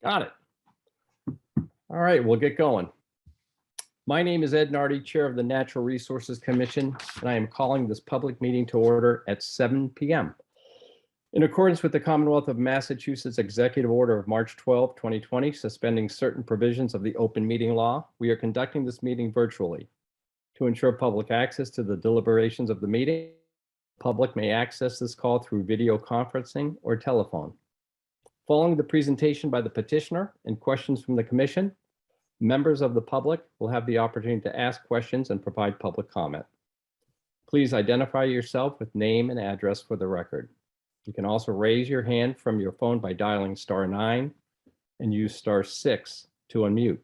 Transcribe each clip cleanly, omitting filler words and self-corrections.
Got it. All right, we'll get going. My name is Ed Nardi, Chair of the Natural Resources Commission, and I am calling this public meeting to order at 7 p.m. In accordance with the Commonwealth of Massachusetts Executive Order of March 12, 2020, suspending certain provisions of the open meeting law, we are conducting this meeting virtually. To ensure public access to the deliberations of the meeting, the public may access this call through video conferencing or telephone. Following the presentation by the petitioner and questions from the commission, members of the public will have the opportunity to ask questions and provide public comment. Please identify yourself with name and address for the record. You can also raise your hand from your phone by dialing *9 and use *6 to unmute.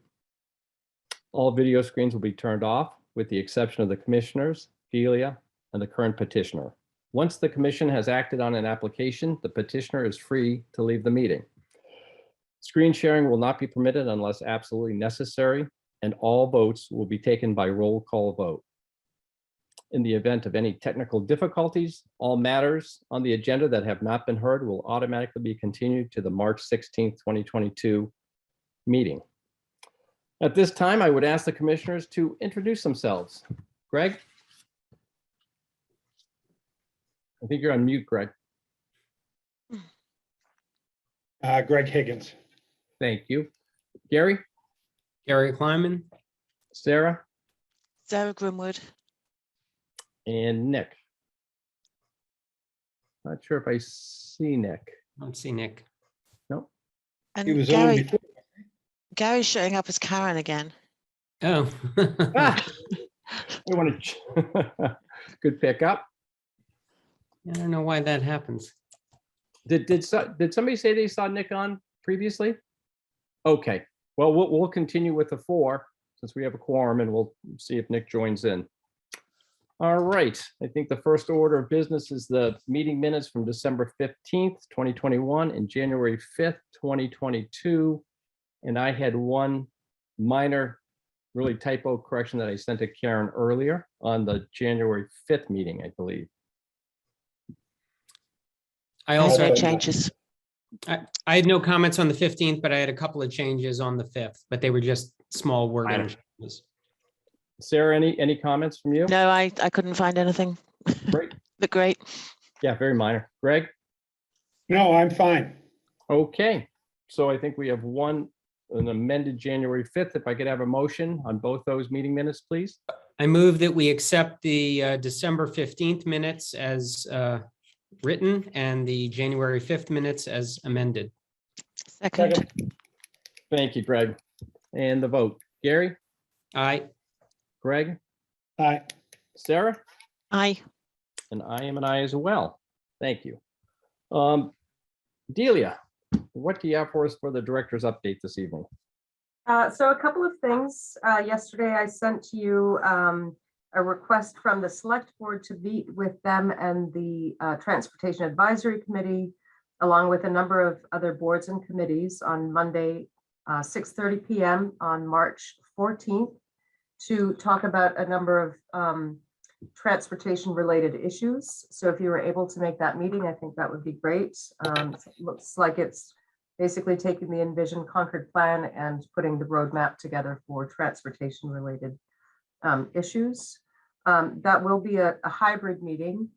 All video screens will be turned off with the exception of the commissioners, Delia, and the current petitioner. Once the commission has acted on an application, the petitioner is free to leave the meeting. Screen sharing will not be permitted unless absolutely necessary, and all votes will be taken by roll call vote. In the event of any technical difficulties, all matters on the agenda that have not been heard will automatically be continued to the March 16, 2022 meeting. At this time, I would ask the commissioners to introduce themselves. Greg? I think you're on mute, Greg. Greg Higgins. Thank you. Gary? Gary Kleiman. Sarah? Sarah Grimwood. And Nick. Not sure if I see Nick. I don't see Nick. Nope. And He was on before. Gary's showing up as Karen again. Oh. Ah, I want to. Good pickup. I don't know why that happens. Did somebody say they saw Nick on previously? Okay. Well, we'll continue with the 4 since we have a quorum, and we'll see if Nick joins in. All right. I think the first order of business is the meeting minutes from December 15th, 2021 and January 5th, 2022. And I had one minor, really typo correction that I sent to Karen earlier on the January 5th meeting, I believe. I also No had, changes. I had no comments on the 15th, but I had a couple of changes on the 5th, but they were just small wording changes. Sarah, any comments from you? No, I couldn't find anything. Great. But great. Yeah, very minor. Greg? No, I'm fine. Okay. So I think we have an amended January 5th. If I could have a motion on both those meeting minutes, please. I move that we accept the December 15th minutes as written and the January 5th minutes as amended. Second. Thank you, Greg. And the vote. Gary? Aye. Greg? Aye. Sarah? Aye. And I am an aye as well. Thank you. Delia, what do you have for us for the director's update this evening? So a couple of things. Yesterday, I sent to you a request from the select board to meet with them and the Transportation Advisory Committee, along with a number of other boards and committees on Monday, 6:30 p.m. on March 14th to talk about a number of transportation related issues. So if you were able to make that meeting, I think that would be great. It looks like it's basically taking the Envision Concord plan and putting the roadmap together for transportation related issues. That will be a hybrid meeting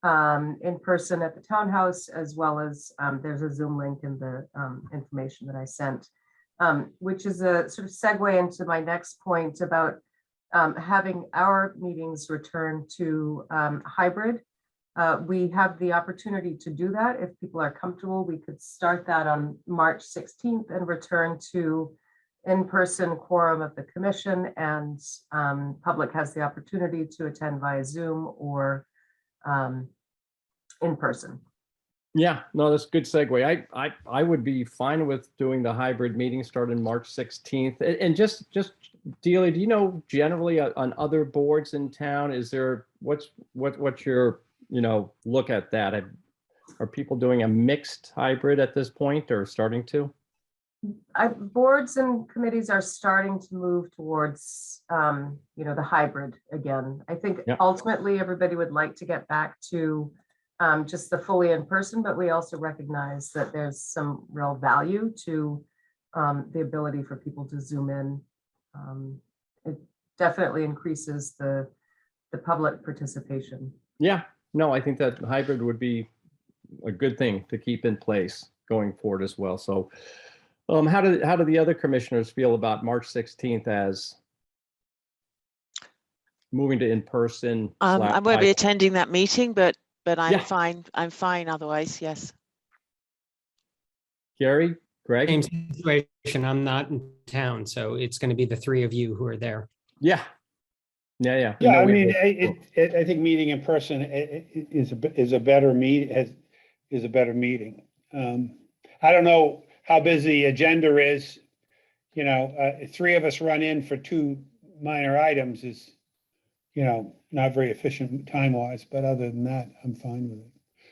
in person at the townhouse, as well as there's a Zoom link in the information that I sent, which is a sort of segue into my next point about having our meetings return to hybrid. We have the opportunity to do that. If people are comfortable, we could start that on March 16th and return to in-person quorum of the commission, and public has the opportunity to attend via Zoom or in person. Yeah, no, that's a good segue. I would be fine with doing the hybrid meeting starting March 16th. And just Delia, do you know generally on other boards in town, is there what's your look at that? Are people doing a mixed hybrid at this point or starting to? Boards and committees are starting to move towards the hybrid again. I think ultimately everybody would like to get back to just the fully in person, but we also recognize that there's some real value to the ability for people to zoom in. It definitely increases the public participation. Yeah, no, I think that hybrid would be a good thing to keep in place going forward as well. So how do the other commissioners feel about March 16th as moving to in-person? I won't be hybrid? attending that meeting, but I'm Yeah. fine. I'm fine otherwise, yes. Gary, Greg? Same situation. I'm not in town, so it's going to be the three of you who are there. Yeah. Yeah. Yeah, No, I we- mean, I think meeting in person is a better is a better meeting. I don't know how busy the agenda is. You know, three of us run in for two minor items is, you know, not very efficient time-wise, but other than that, I'm fine with it.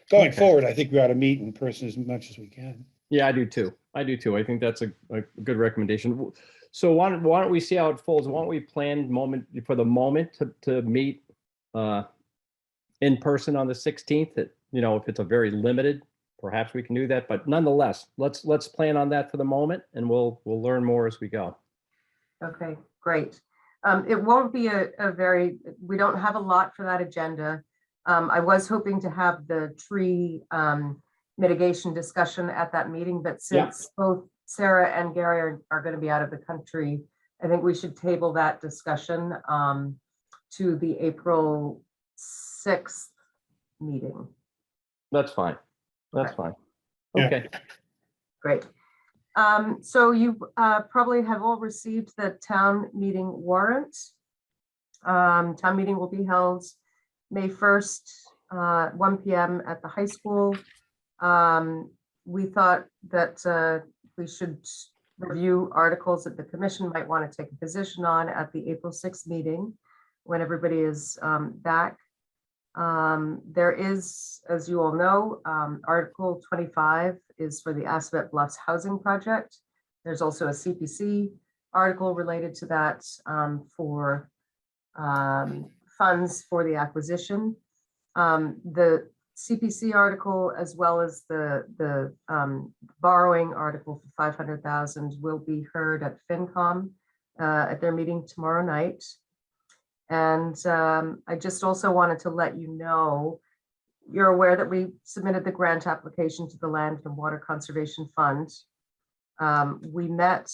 Going Okay. forward, I think we ought to meet in person as much as we can. Yeah, I do too. I think that's a good recommendation. So why don't we see how it folds? Why don't we plan for the moment to meet in person on the 16th? That, you know, if it's a very limited, perhaps we can do that. But nonetheless, let's plan on that for the moment, and we'll learn more as we go. Okay, great. It won't be we don't have a lot for that agenda. I was hoping to have the tree mitigation discussion at that meeting, but since both Sarah and Gary are going to be out of the country, I think we should table that discussion to the April 6th meeting. That's fine. That's fine. Yeah. Okay. Great. So you probably have all received the town meeting warrant. Town meeting will be held May 1st, 1 p.m. at the high school. We thought that we should review articles that the commission might want to take a position on at the April 6th meeting when everybody is back. There is, as you all know, Article 25 is for the Assabet Bluffs housing project. There's also a CPC article related to that for funds for the acquisition. The CPC article, as well as the borrowing article for 500,000, will be heard at FinCom at their meeting tomorrow night. And I just also wanted to let you know, you're aware that we submitted the grant application to the Land and Water Conservation Fund. We met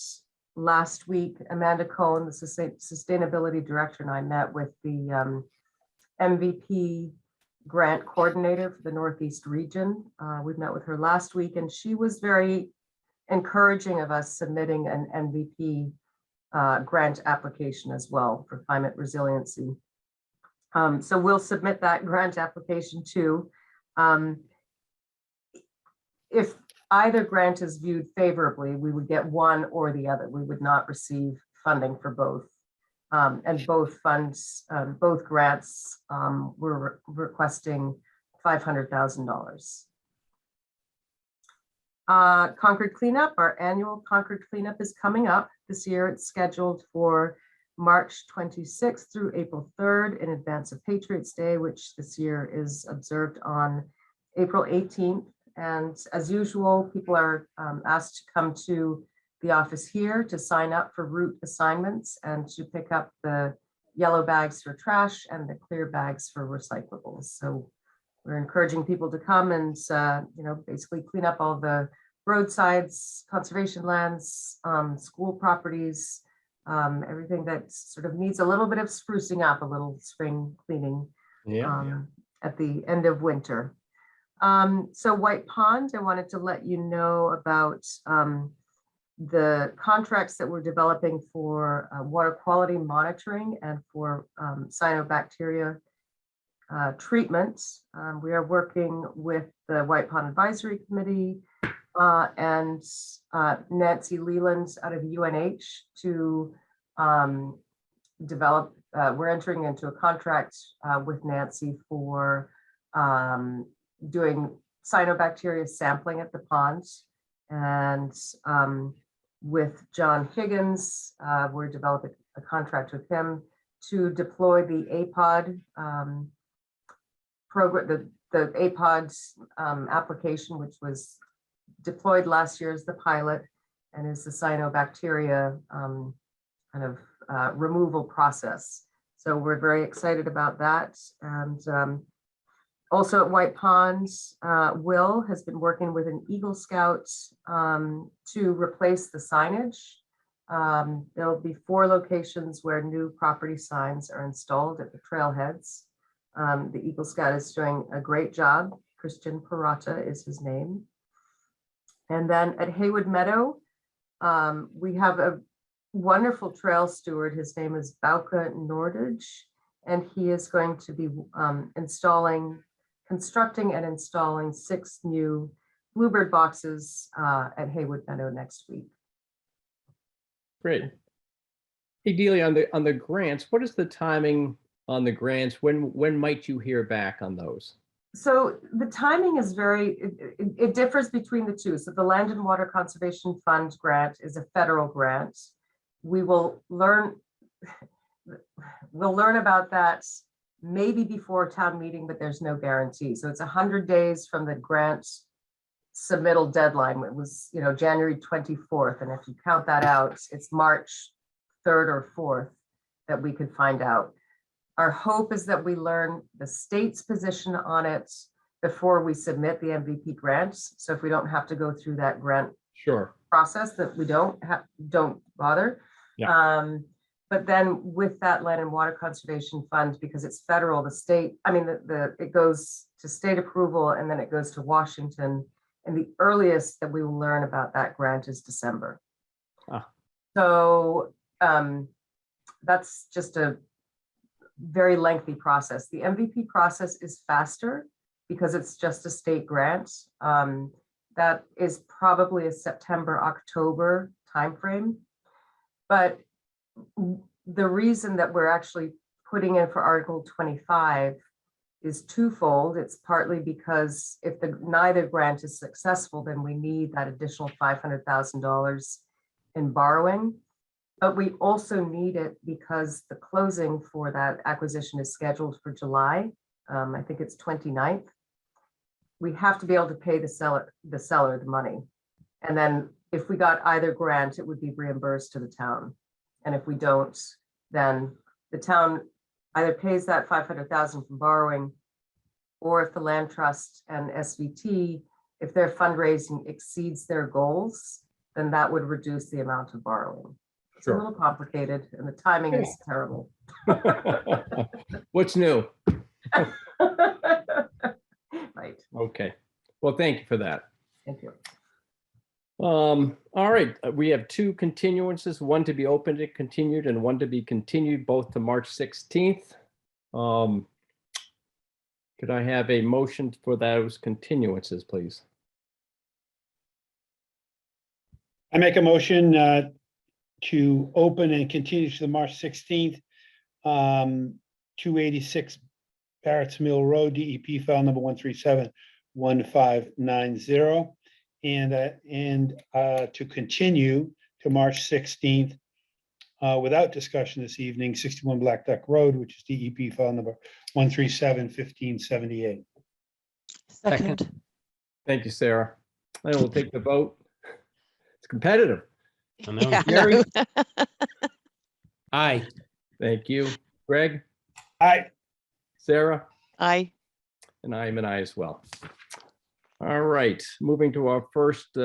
last week, Amanda Cohen, the Sustainability Director, and I met with the MVP grant coordinator for the Northeast region. We met with her last week, and she was very encouraging of us submitting an MVP grant application as well for climate resiliency. So we'll submit that grant application too. If either grant is viewed favorably, we would get one or the other. We would not receive funding for both. And both funds, both grants were requesting $500,000. Concord Cleanup, our annual Concord Cleanup is coming up this year. It's scheduled for March 26th through April 3rd in advance of Patriots Day, which this year is observed on April 18th. And as usual, people are asked to come to the office here to sign up for route assignments and to pick up the yellow bags for trash and the clear bags for recyclables. So we're encouraging people to come and, basically clean up all the roadsides, conservation lands, school properties, everything that sort of needs a little bit of sprucing up, a little spring cleaning at the end of winter. So White Pond, I wanted to let you know about the contracts that we're developing for water quality monitoring and for cyanobacteria treatment. We are working with the White Pond Advisory Committee and Nancy Leland out of UNH to develop, we're entering into a contract with Nancy for doing cyanobacteria sampling at the ponds. And with John Higgins, we're developing a contract with him to deploy the APOD program, the APOD application, which was deployed last year as the pilot. and is the cyanobacteria kind of removal process. So we're very excited about that. And also at White Pond, Will has been working with an Eagle Scout to replace the signage. There'll be 4 locations where new property signs are installed at the trailheads. The Eagle Scout is doing a great job. Christian Parata is his name. And then at Haywood Meadow, we have a wonderful trail steward. His name is Bauke Nordage, and he is going to be constructing and installing 6 new Bluebird boxes at Haywood Meadow next week. Great. Hey, Delia, on the grants, what is the timing on the grants? When might you hear back on those? So the timing is it differs between the two. So the Land and Water Conservation Fund grant is a federal grant. We'll learn about that maybe before town meeting, but there's no guarantee. So it's 100 days from the grant submittal deadline. It was, January 24th. And if you count that out, it's March 3rd or 4th that we could find out. Our hope is that we learn the state's position on it before we submit the MVP grants. So if we don't have to go through that grant process, that we don't bother. Yeah. But then with that Land and Water Conservation Fund, because it's federal, the state, it goes to state approval and then it goes to Washington. And the earliest that we will learn about that grant is December. So that's just a very lengthy process. The MVP process is faster because it's just a state grant. That is probably a September, October timeframe. But the reason that we're actually putting in for Article 25 is twofold. It's partly because if neither grant is successful, then we need that additional $500,000 in borrowing. But we also need it because the closing for that acquisition is scheduled for July. I think it's 29th. We have to be able to pay the seller the money. And then if we got either grant, it would be reimbursed to the town. And if we don't, then the town either pays that $500,000 from borrowing, or if the land trust and SVT, if their fundraising exceeds their goals, then that would reduce the amount of borrowing. It's a little complicated and the timing is terrible. What's new? Right. Okay. Well, thank you for that. Thank you. All right. We have 2 continuances, one to be opened and continued and one to be continued, both to March 16th. Could I have a motion for those continuances, please? I make a motion to open and continue to the March 16th, 286 Barrett's Mill Road, DEP file number 1371590, and to continue to March 16th without discussion this evening, 61 Black Duck Road, which is DEP file number 1371578. Second. Thank you, Sarah. I will take the vote. It's competitive. I know. Yeah, I Mary? know. Aye. Thank you. Greg, Aye. Sarah, Aye. and I am an aye as well. All right, moving to our first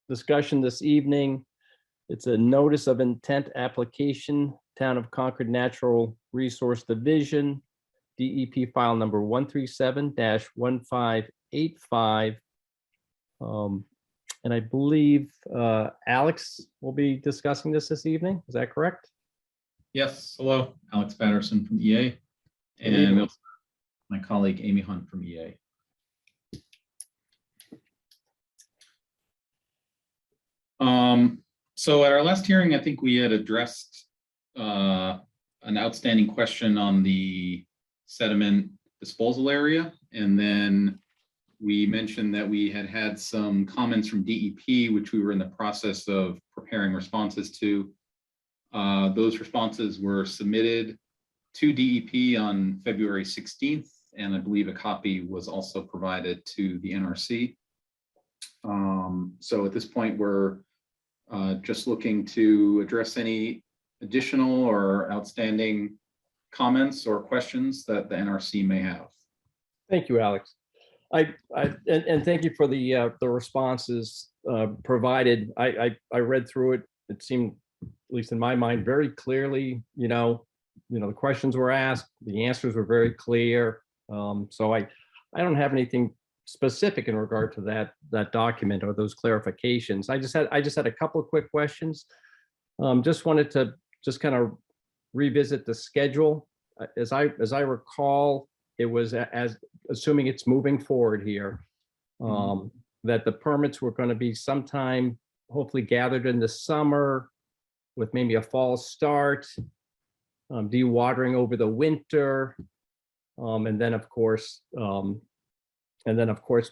discussion this evening. It's a notice of intent application, Town of Concord Natural Resource Division, DEP file number 137-1585. And I believe Alex will be discussing this evening. Is that correct? Yes, hello, Alex Patterson from EA, Good evening. and my colleague Amy Hunt from EA. So at our last hearing, I think we had addressed an outstanding question on the sediment disposal area, and then we mentioned that we had some comments from DEP, which we were in the process of preparing responses to. Those responses were submitted to DEP on February 16th, and I believe a copy was also provided to the NRC. So at this point, we're Just looking to address any additional or outstanding comments or questions that the NRC may have. Thank you, Alex. And thank you for the responses provided. I read through it. It seemed, at least in my mind, very clearly, the questions were asked, the answers were very clear. So I don't have anything specific in regard to that document or those clarifications. I just had a couple of quick questions. Just wanted to just kind of revisit the schedule. As I recall, it was as assuming it's moving forward here, that the permits were going to be sometime hopefully gathered in the summer with maybe a fall start, dewatering over the winter, and then of course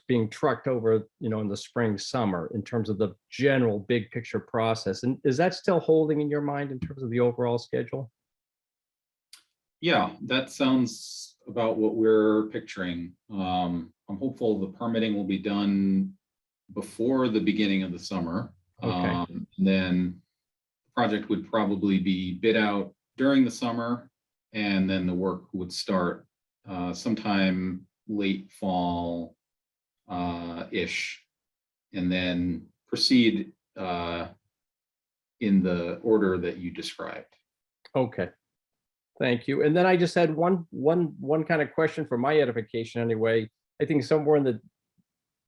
being trucked over, in the spring, summer, in terms of the general big picture process. And is that still holding in your mind in terms of the overall schedule? Yeah, that sounds about what we're picturing. I'm hopeful the permitting will be done before the beginning of the summer. Okay. Then the project would probably be bid out during the summer, and then the work would start sometime late fall ish, and then proceed in the order that you described. Okay. Thank you. And then I just had one kind of question for my edification anyway. I think somewhere in the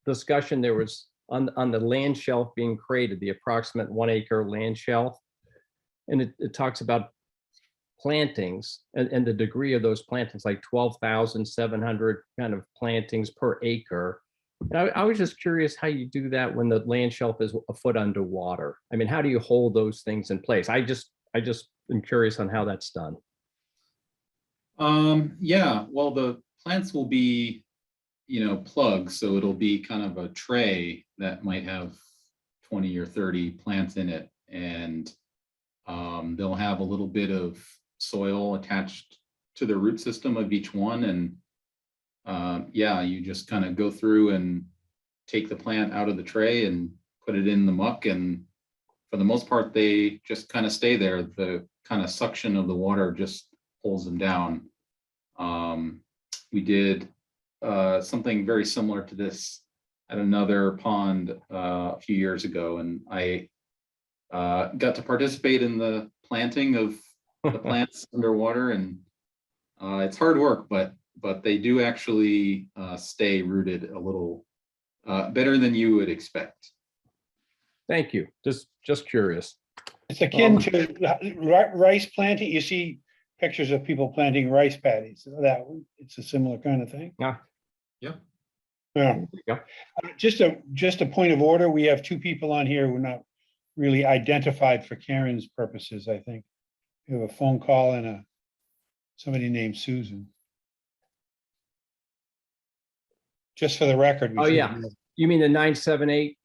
discussion there was on the land shelf being created, the approximate 1 acre land shelf. And it talks about plantings and the degree of those plantings, like 12,700 kind of plantings per acre. And I was just curious how you do that when the land shelf is a foot underwater. I mean, how do you hold those things in place? I just am curious on how that's done. Yeah, well, the plants will be, plugs, so it'll be kind of a tray that might have 20 or 30 plants in it, and they'll have a little bit of soil attached to the root system of each one. And yeah, you just kind of go through and take the plant out of the tray and put it in the muck, and for the most part they just kind of stay there. The kind of suction of the water just pulls them down. We did something very similar to this at another pond a few years ago, and I got to participate in the planting of the plants underwater, and it's hard work, but they do actually stay rooted a little better than you would expect. Thank you. Just curious. It's akin to rice planting. You see pictures of people planting rice paddies. It's a similar kind of thing. Yeah. Yeah. Yeah. Yeah. Just a point of order. We have two people on here who are not really identified for Karen's purposes, I think. We have a phone call and somebody named Susan. Just for the record. Oh, yeah. You mean the 978?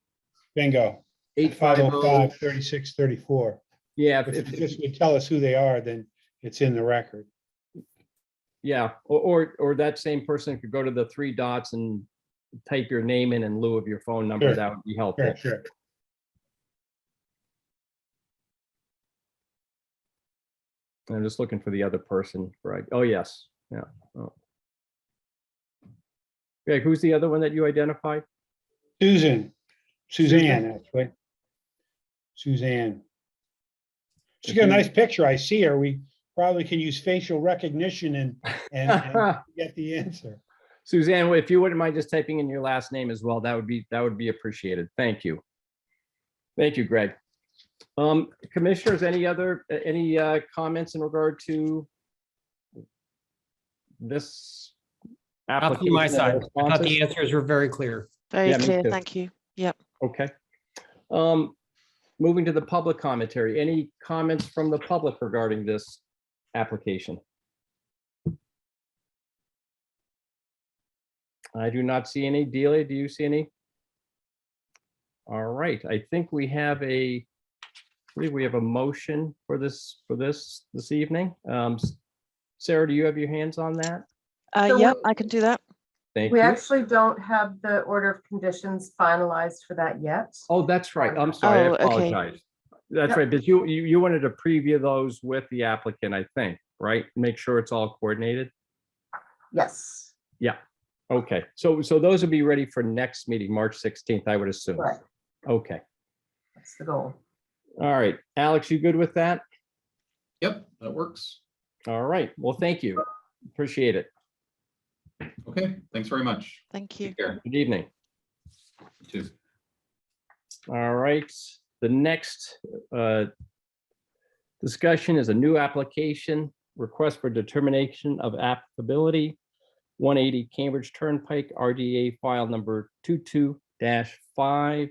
Bingo. 850. 505-3634. Yeah. If you just would tell us who they are, then it's in the record. Yeah. Or that same person could go to the 3 dots and type your name in lieu of your phone number. Sure. That would be helpful. Sure. I'm just looking for the other person, right? Oh, yes. Yeah. Oh. Okay, who's the other one that you identified? Suzanne, actually. Suzanne. She's got a nice picture. I see her. We probably can use facial recognition and get the answer. Suzanne, if you wouldn't mind just typing in your last name as well, that would be appreciated. Thank you. Thank you, Greg. Commissioners, any comments in regard to this Not application? from my and side. I thought responses? the answers were very clear. Very Yeah, me clear, too. thank you. Yep. Okay. Moving to the public commentary. Any comments from the public regarding this application? I do not see any. Delia, do you see any? All right, I think we have a motion for this evening. Sarah, do you have your hands on that? So Yep, we- I can do that. Thank We you. actually don't have the order of conditions finalized for that yet. Oh, that's right. I'm sorry. I Oh, okay. apologize. That's Yep. right, but you wanted to preview those with the applicant, I think, right? Make sure it's all coordinated. Yes, Okay, so those will be ready for next meeting, March 16th, I would assume. right, Okay, that's the goal. all right. Alex, you good with that? Yep, that works. All right, well, thank you. Appreciate it. Okay, thanks very much. Thank you. Take care. Good evening. You too. All right, the next discussion is a new application, request for determination of applicability, 180 Cambridge Turnpike, RDA file number 22-5.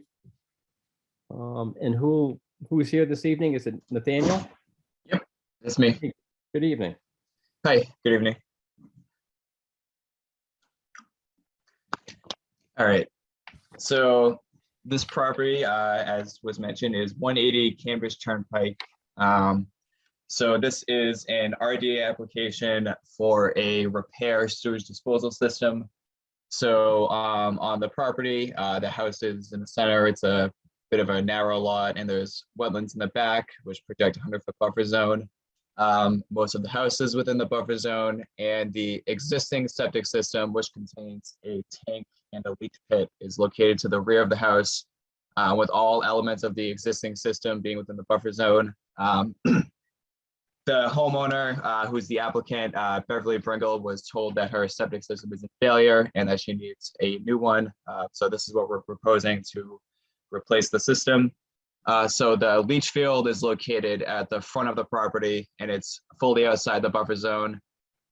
And who's here this evening? Is it Nathaniel? It's me. Good evening. Hi, good evening. All right. So this property, as was mentioned, is 180 Cambridge Turnpike. So this is an RDA application for a repair sewage disposal system. So on the property, the house is in the center. It's a bit of a narrow lot, and there's wetlands in the back, which project 100-foot buffer zone. Most of the houses within the buffer zone, and the existing septic system, which contains a tank and a leach pit, is located to the rear of the house, with all elements of the existing system being within the buffer zone. The homeowner, who's the applicant, Beverly Bringle, was told that her septic system is in failure and that she needs a new one. So this is what we're proposing to replace the system. So the leach field is located at the front of the property, and it's fully outside the buffer zone.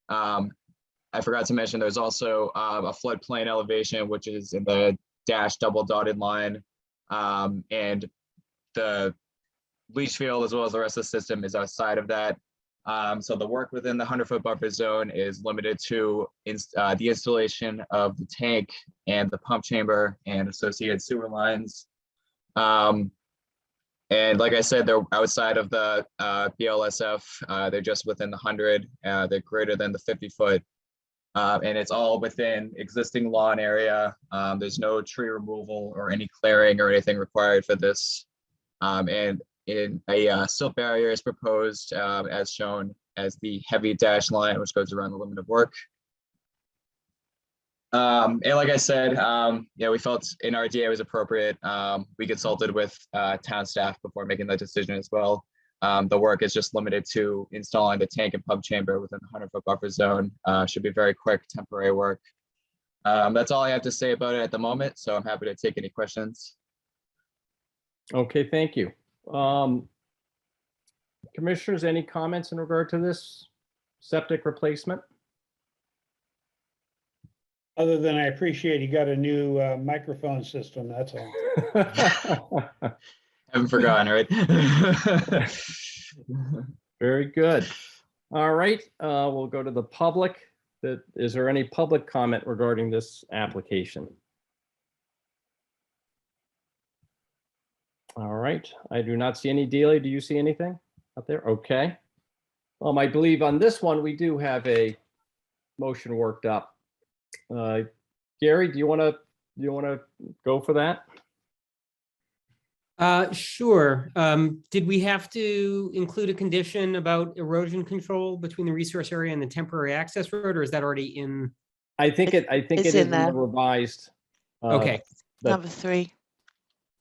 I forgot to mention there's also a floodplain elevation, which is in the dashed double dotted line. And the leach field, as well as the rest of the system, is outside of that. So the work within the 100-foot buffer zone is limited to the installation of the tank and the pump chamber and associated sewer lines. And like I said, they're outside of the BLSF. They're just within the 100. They're greater than the 50-foot. And it's all within existing lawn area. There's no tree removal or any clearing or anything required for this. And a silt barrier is proposed, as shown as the heavy dash line, which goes around the limit of work. And like I said, yeah, we felt an RDA was appropriate. We consulted with town staff before making that decision as well. The work is just limited to installing the tank and pump chamber within the 100-foot buffer zone. Should be very quick, temporary work. That's all I have to say about it at the moment, so I'm happy to take any questions. Okay, thank you. Commissioners, any comments in regard to this septic replacement? Other than I appreciate he got a new microphone system, that's all. Haven't forgotten, right? Very good. All right, we'll go to the public. Is there any public comment regarding this application? All right, I do not see any. Delia, do you see anything out there? Okay. I believe on this one, we do have a motion worked up. Gary, do you want to go for that? Sure. Did we have to include a condition about erosion control between the resource area and the temporary access road, or is that already in? I think it It's is in in the there. revised. Okay. But- Number 3.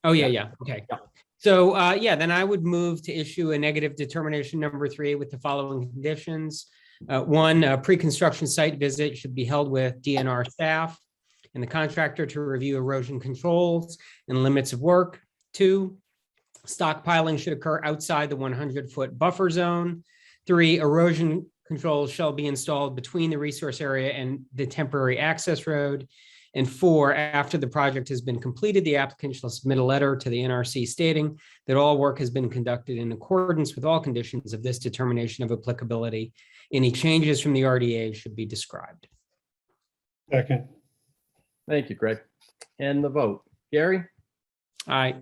Oh, Yeah. yeah. Okay. Yeah. So, yeah, then I would move to issue a negative determination number 3 with the following conditions. 1, a pre-construction site visit should be held with DNR staff and the contractor to review erosion controls and limits of work. 2, stockpiling should occur outside the 100-foot buffer zone. 3, erosion controls shall be installed between the resource area and the temporary access road. And 4, after the project has been completed, the applicant shall submit a letter to the NRC stating that all work has been conducted in accordance with all conditions of this determination of applicability. Any changes from the RDA should be described. Second, Thank you, Greg. And the vote. Gary, Aye.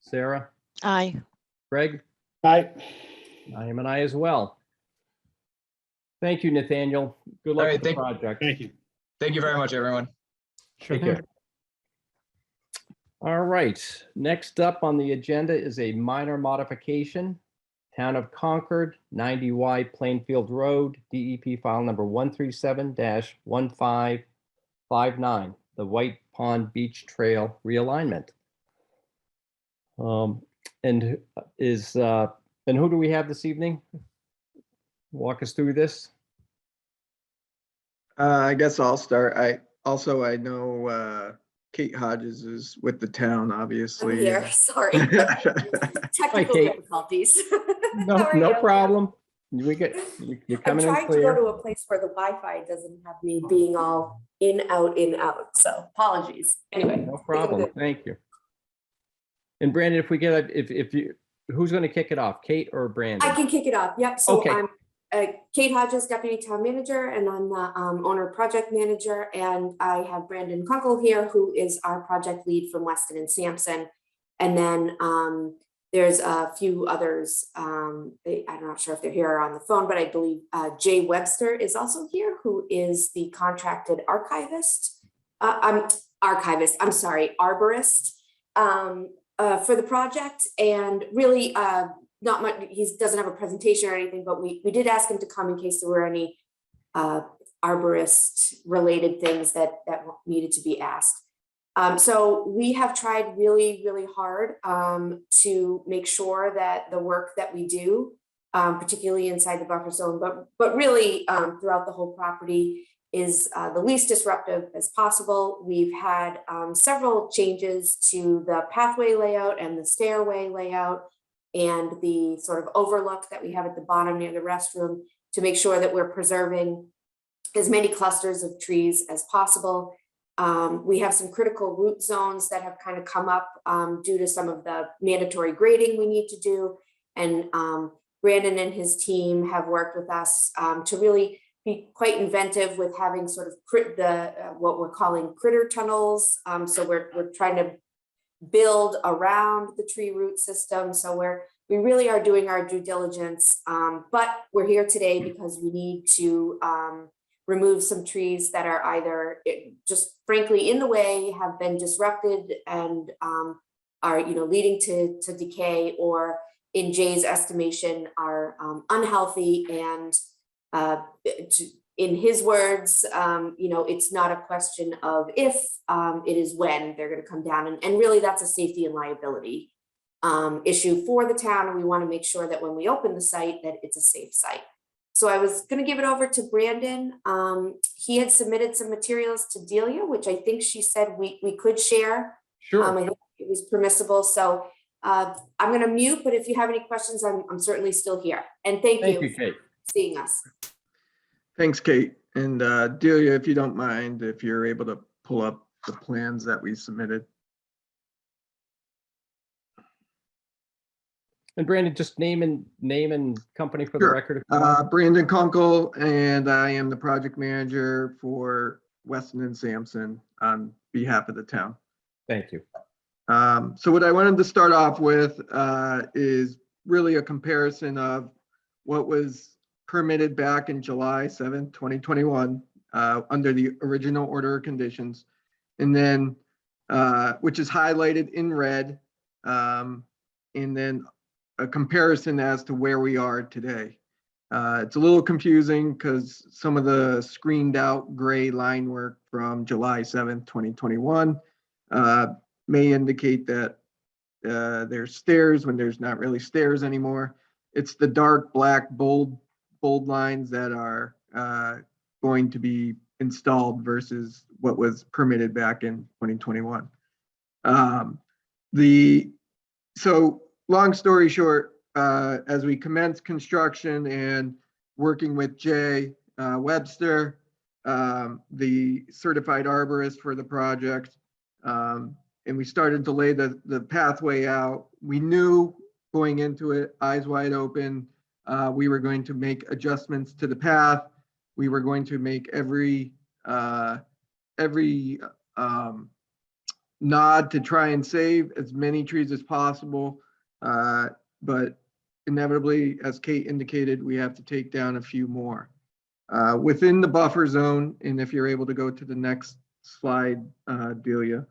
Sarah, Aye. Greg, I I am an aye as well. Thank you, Nathaniel. Good luck All right, with the project. thank you. Thank you very much, everyone. Sure Take thing. care. All right, next up on the agenda is a minor modification. Town of Concord, 90Y Plainfield Road, DEP file number 137-1559, the White Pond Beach Trail realignment. And who do we have this evening? Walk us through this. I guess I'll start. I know Kate Hodges is with the town, I'm obviously. here, sorry. Technical Kate. difficulties. No, How are no you? problem. You're I'm coming in trying to go clear. to a place where the Wi-Fi doesn't have me being all in, out, so apologies. Anyway. No it's problem. good. Thank you. And Brandon, if you, who's going to kick it off, Kate or Brandon? I can kick it off. Yep. So Okay. I'm Kate Hodges, Deputy Town Manager, and I'm the owner project manager. And I have Brandon Kunkel here, who is our project lead from Weston and Sampson. And then there's a few others. I'm not sure if they're here or on the phone, but I believe Jay Webster is also here, who is the contracted archivist. I'm sorry, arborist for the project. And really, not much, he doesn't have a presentation or anything, but we did ask him to come in case there were any arborist related things that needed to be asked. So we have tried really, really hard to make sure that the work that we do, particularly inside the buffer zone, but really throughout the whole property, is the least disruptive as possible. We've had several changes to the pathway layout and the stairway layout, and the sort of overlook that we have at the bottom near the restroom, to make sure that we're preserving as many clusters of trees as possible. We have some critical root zones that have kind of come up due to some of the mandatory grading we need to do. And Brandon and his team have worked with us to really be quite inventive with having sort of what we're calling critter tunnels. So we're trying to build around the tree root system. So we really are doing our due diligence, but we're here today because we need to remove some trees that are either just frankly in the way, have been disrupted, and are leading to decay, or in Jay's estimation are unhealthy. And in his words, it's not a question of if, it is when they're going to come down. And really that's a safety and liability issue for the town. And we want to make sure that when we open the site, that it's a safe site. So I was going to give it over to Brandon. He had submitted some materials to Delia, which I think she said we could share. Sure. I think it was permissible. So I'm going to mute, but if you have any questions, I'm certainly still here. And thank you Kate. for seeing us. Thanks, Kate. And Delia, if you don't mind, if you're able to pull up the plans that we submitted. And Brandon, just name and company for the Sure. record. Brandon Kunkel, and I am the project manager for Weston and Sampson on behalf of the town. Thank you. So what I wanted to start off with is really a comparison of what was permitted back in July 7th, 2021, under the original order of conditions, and then which is highlighted in red, and then a comparison as to where we are today. It's a little confusing because some of the screened out gray line work from July 7th, 2021 may indicate that there's stairs when there's not really stairs anymore. It's the dark black bold lines that are going to be installed versus what was permitted back in 2021. So long story short, as we commenced construction and working with Jay Webster, the certified arborist for the project, and we started to lay the pathway out, we knew going into it, eyes wide open, we were going to make adjustments to the path. We were going to make every nod to try and save as many trees as possible. But inevitably, as Kate indicated, we have to take down a few more. Within the buffer zone, and if you're able to go to the next slide, Delia.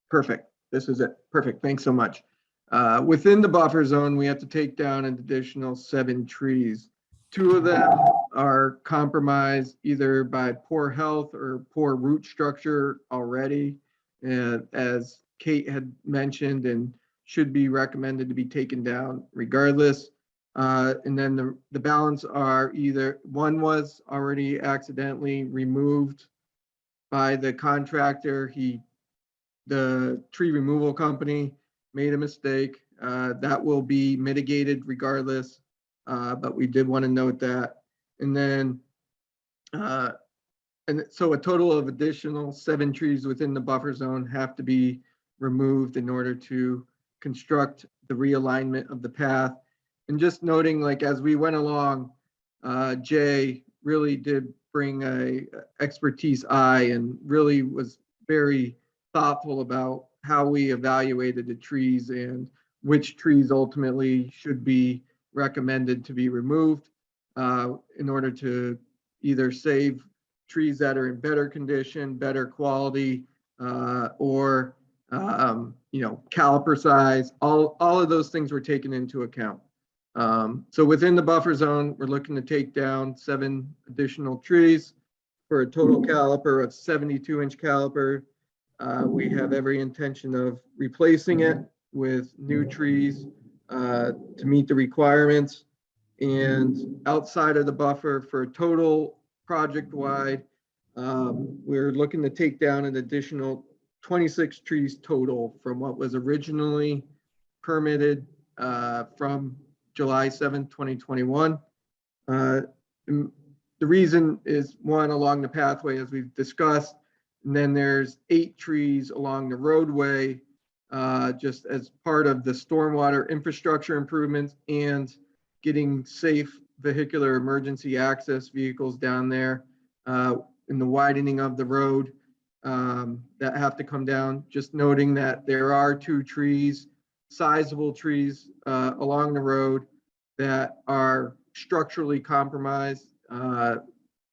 Perfect. This is it. Perfect. Thanks so much. Within the buffer zone, we have to take down an additional 7 trees. 2 of them are compromised either by poor health or poor root structure already, as Kate had mentioned, and should be recommended to be taken down regardless. And then the balance are either one was already accidentally removed by the contractor. The tree removal company made a mistake. That will be mitigated regardless, but we did want to note that. And then, and so a total of additional 7 trees within the buffer zone have to be removed in order to construct the realignment of the path. And just noting, like, as we went along, Jay really did bring a expertise eye and really was very thoughtful about how we evaluated the trees and which trees ultimately should be recommended to be removed in order to either save trees that are in better condition, better quality, or caliper size. All of those things were taken into account. So within the buffer zone, we're looking to take down 7 additional trees for a total caliper of 72-inch caliper. We have every intention of replacing it with new trees to meet the requirements. And outside of the buffer for a total project-wide, we're looking to take down an additional 26 trees total from what was originally permitted from July 7th, 2021. The reason is, one, along the pathway, as we've discussed, and then there's 8 trees along the roadway, just as part of the stormwater infrastructure improvements and getting safe vehicular emergency access vehicles down there in the widening of the road that have to come down. Just noting that there are 2 trees, sizable trees along the road that are structurally compromised.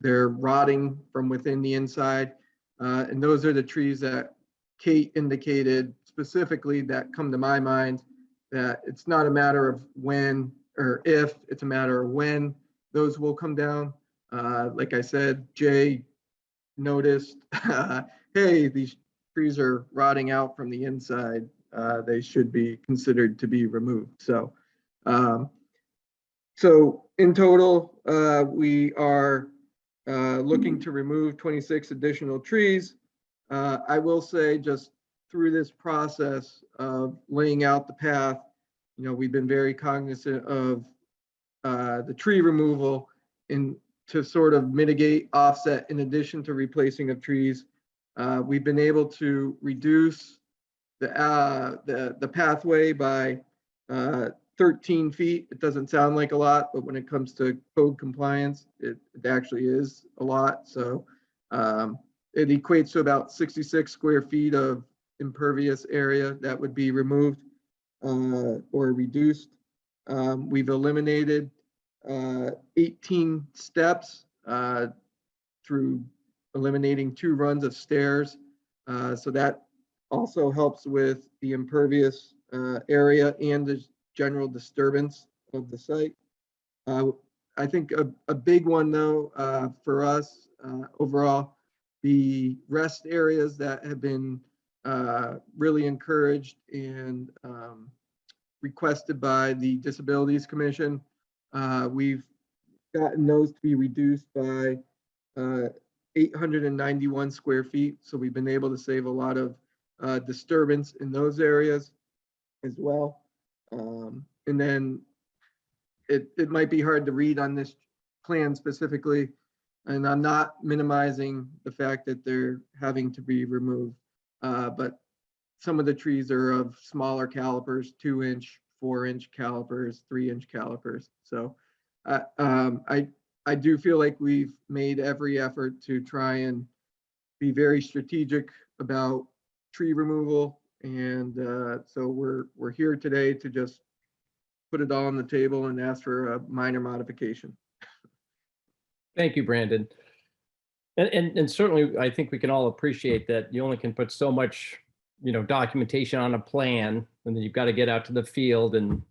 They're rotting from within the inside. And those are the trees that Kate indicated specifically that come to my mind, that it's not a matter of when or if, it's a matter of when those will come down. Like I said, Jay noticed, hey, these trees are rotting out from the inside. They should be considered to be removed. So in total, we are looking to remove 26 additional trees. I will say, just through this process of laying out the path, we've been very cognizant of the tree removal and to sort of mitigate, offset, in addition to replacing of trees. We've been able to reduce the pathway by 13 feet. It doesn't sound like a lot, but when it comes to code compliance, it actually is a lot. So it equates to about 66 square feet of impervious area that would be removed or reduced. We've eliminated 18 steps through eliminating 2 runs of stairs. So that also helps with the impervious area and the general disturbance of the site. I think a big one though for us overall, the rest areas that have been really encouraged and requested by the Disabilities Commission. We've gotten those to be reduced by 891 square feet. So we've been able to save a lot of disturbance in those areas as well. And then it might be hard to read on this plan specifically, and I'm not minimizing the fact that they're having to be removed, but some of the trees are of smaller calipers, 2-inch, 4-inch calipers, 3-inch calipers. So I do feel like we've made every effort to try and be very strategic about tree removal. And so we're here today to just put it all on the table and ask for a minor modification. Thank you, Brandon. And certainly, I think we can all appreciate that you only can put so much documentation on a plan, and then you've got to get out to the field and,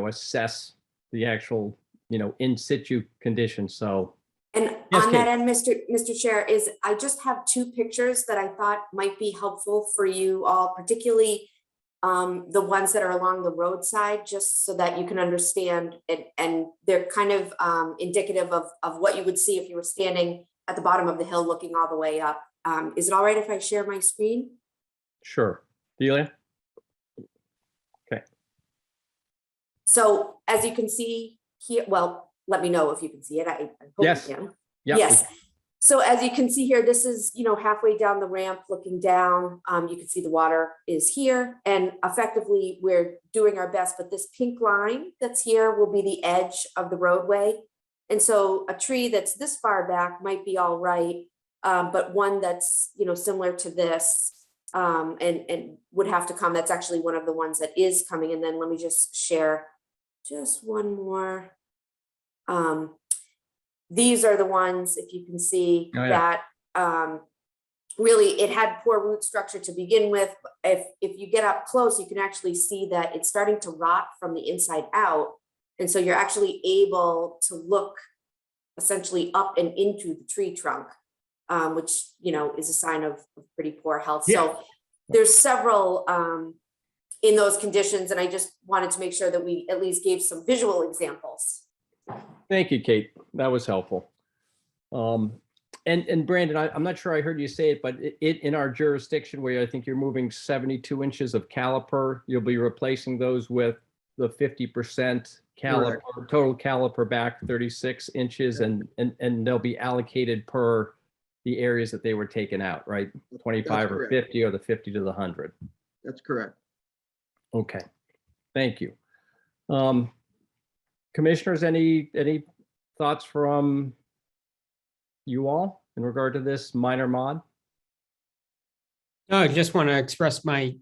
assess the actual, in situ conditions. So, And Yes, on that Kate. end, Mr. Chair, is I just have two pictures that I thought might be helpful for you all, particularly the ones that are along the roadside, just so that you can understand it. And they're kind of indicative of what you would see if you were standing at the bottom of the hill looking all the way up. Is it all right if I share my screen? sure. Delia? So as you can see here, well, let me know if you can see it. I hope Yes. you can. Yeah. Yes. So as you can see here, this is, halfway down the ramp looking down. You can see the water is here, and effectively we're doing our best, but this pink line that's here will be the edge of the roadway. And so a tree that's this far back might be all right, but one that's, similar to this and would have to come. That's actually one of the ones that is coming. And then let me just share just one more. These are the ones, if you can see, Oh, yeah. that really it had poor root structure to begin with. If you get up close, you can actually see that it's starting to rot from the inside out. And so you're actually able to look essentially up and into the tree trunk, which, is a sign of pretty poor health. Yeah. So there's several in those conditions, and I just wanted to make sure that we at least gave some visual examples. Thank you, Kate. That was helpful. And Brandon, I'm not sure I heard you say it, but it in our jurisdiction where I think you're moving 72 inches of caliper, you'll be replacing those with the 50% caliper, total caliper back 36 inches, and they'll be allocated per the areas that they were taken out, right? 25 or correct. 50, or the 50 to the 100. That's correct. Okay, thank you. Commissioners, any thoughts from you all in regard to this minor mod? No, I just want to express my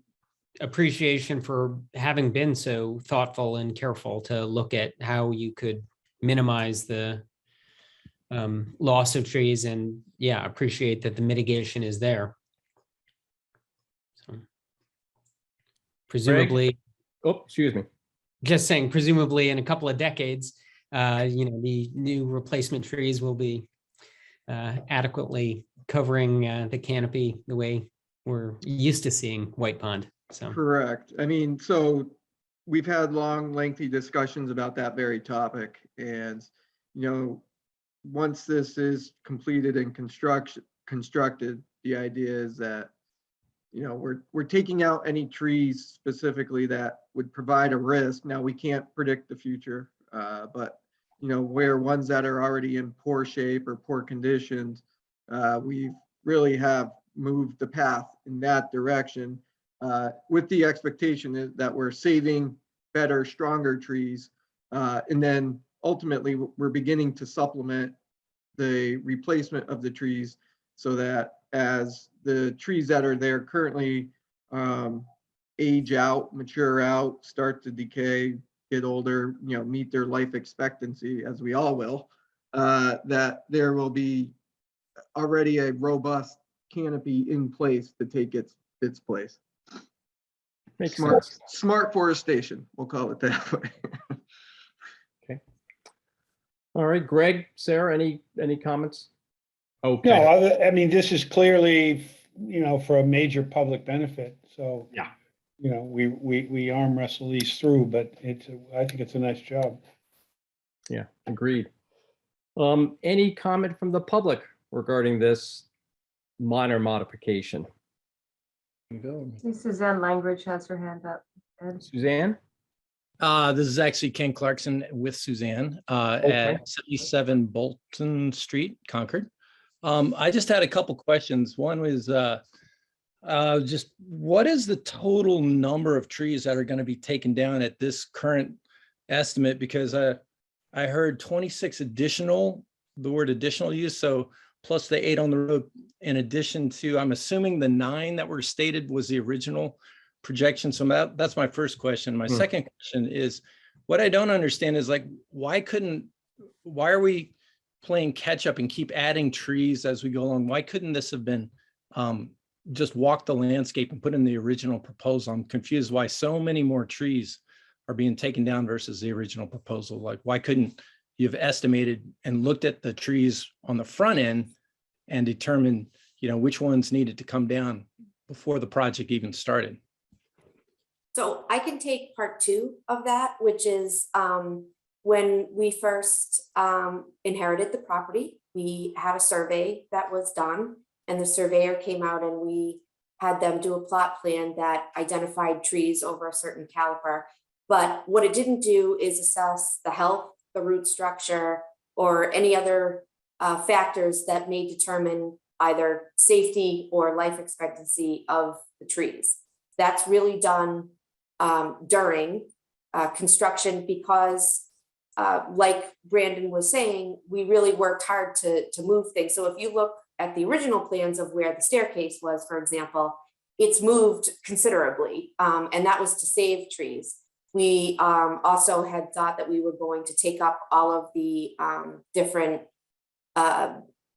appreciation for having been so thoughtful and careful to look at how you could minimize the loss of trees, and appreciate that the mitigation is there. So, presumably, Oh, excuse me. just saying, presumably in a couple of decades, the new replacement trees will be adequately covering the canopy the way we're used to seeing White Pond. So Correct. I mean, so we've had long, lengthy discussions about that very topic. And, once this is completed and constructed, the idea is that, we're taking out any trees specifically that would provide a risk. Now, we can't predict the future, but, where ones that are already in poor shape or poor conditions, we really have moved the path in that direction. With the expectation that we're saving better, stronger trees. And then ultimately, we're beginning to supplement the replacement of the trees so that as the trees that are there currently age out, mature out, start to decay, get older, meet their life expectancy, as we all will, that there will be already a robust canopy in place to take its place. Makes Smart, sense. smart forestation, we'll call it that way. Okay. All right, Greg, Sarah, any comments? Okay. No, I mean, this is clearly, for a major public benefit. So, Yeah. we arm wrestle these through, but I think it's a nice job. Yeah, agreed. Any comment from the public regarding this minor modification? See, Suzanne Langridge has her hand up. Ed? Suzanne? This is actually Ken Clarkson with Suzanne Okay. at 77 Bolton Street, Concord. I just had a couple questions. One was just what is the total number of trees that are going to be taken down at this current estimate? Because I heard 26 additional, the word additional use, so plus the 8 on the road, in addition to, I'm assuming the 9 that were stated was the original projection. So that's my first question. My second question is, what I don't understand is why are we playing catch up and keep adding trees as we go along? Why couldn't this have been just walk the landscape and put in the original proposal. I'm confused why so many more trees are being taken down versus the original proposal. Like, why couldn't you have estimated and looked at the trees on the front end and determined, which ones needed to come down before the project even started? So I can take part two of that, which is when we first inherited the property, we had a survey that was done, and the surveyor came out and we had them do a plot plan that identified trees over a certain caliper. But what it didn't do is assess the health, the root structure, or any other factors that may determine either safety or life expectancy of the trees. That's really done during construction because like Brandon was saying, we really worked hard to move things. So if you look at the original plans of where the staircase was, for example, it's moved considerably, and that was to save trees. We also had thought that we were going to take up all of the different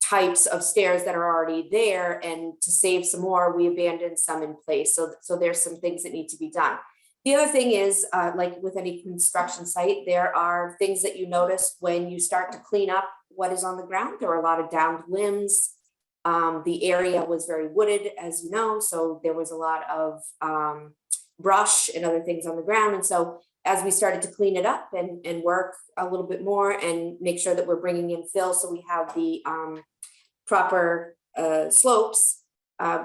types of stairs that are already there, and to save some more, we abandoned some in place. So there's some things that need to be done. The other thing is, like with any construction site, there are things that you notice when you start to clean up what is on the ground. There are a lot of downed limbs. The area was very wooded, as you know, so there was a lot of brush and other things on the ground. And so as we started to clean it up and work a little bit more and make sure that we're bringing in fill so we have the proper slopes,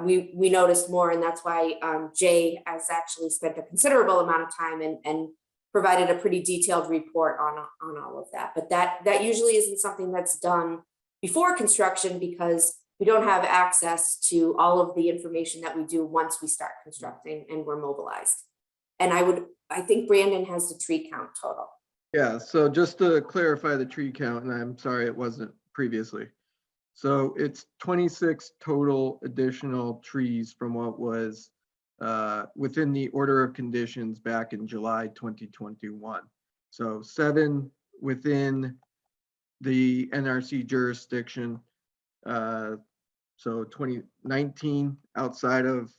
we noticed more, and that's why Jay has actually spent a considerable amount of time and provided a pretty detailed report on all of that. But that usually isn't something that's done before construction because we don't have access to all of the information that we do once we start constructing and we're mobilized. And I think Brandon has the tree count total. Yeah, so just to clarify the tree count, and I'm sorry it wasn't previously. So it's 26 total additional trees from what was within the order of conditions back in July 2021. So 7 within the NRC jurisdiction. So 2019 outside of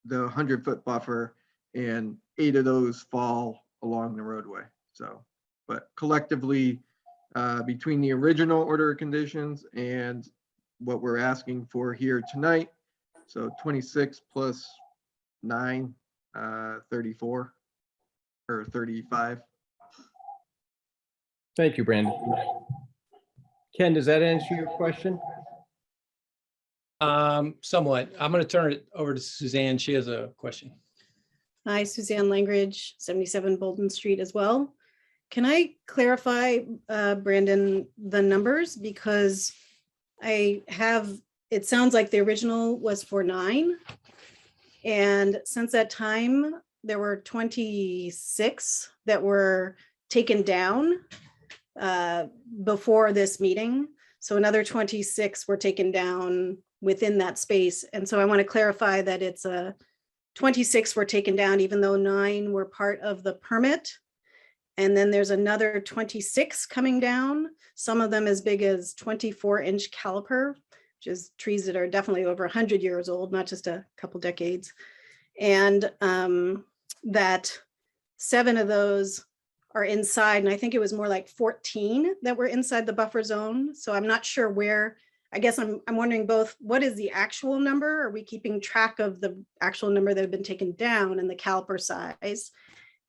the 100-foot buffer, and 8 of those fall along the roadway. So, but collectively, between the original order of conditions and what we're asking for here tonight, so 26 plus 9, 34 or 35. Thank you, Brandon. Ken, does that answer your question? Somewhat. I'm going to turn it over to Suzanne. She has a question. Hi, Suzanne Langridge, 77 Bolton Street as well. Can I clarify, Brandon, the numbers? Because it sounds like the original was for 9. And since that time, there were 26 that were taken down before this meeting. So another 26 were taken down within that space. And so I want to clarify that it's 26 were taken down, even though 9 were part of the permit. And then there's another 26 coming down, some of them as big as 24-inch caliper, which is trees that are definitely over 100 years old, not just a couple decades. And that 7 of those are inside, and I think it was more like 14 that were inside the buffer zone. So I'm not sure where. I guess I'm wondering both, what is the actual number? Are we keeping track of the actual number that have been taken down and the caliper size?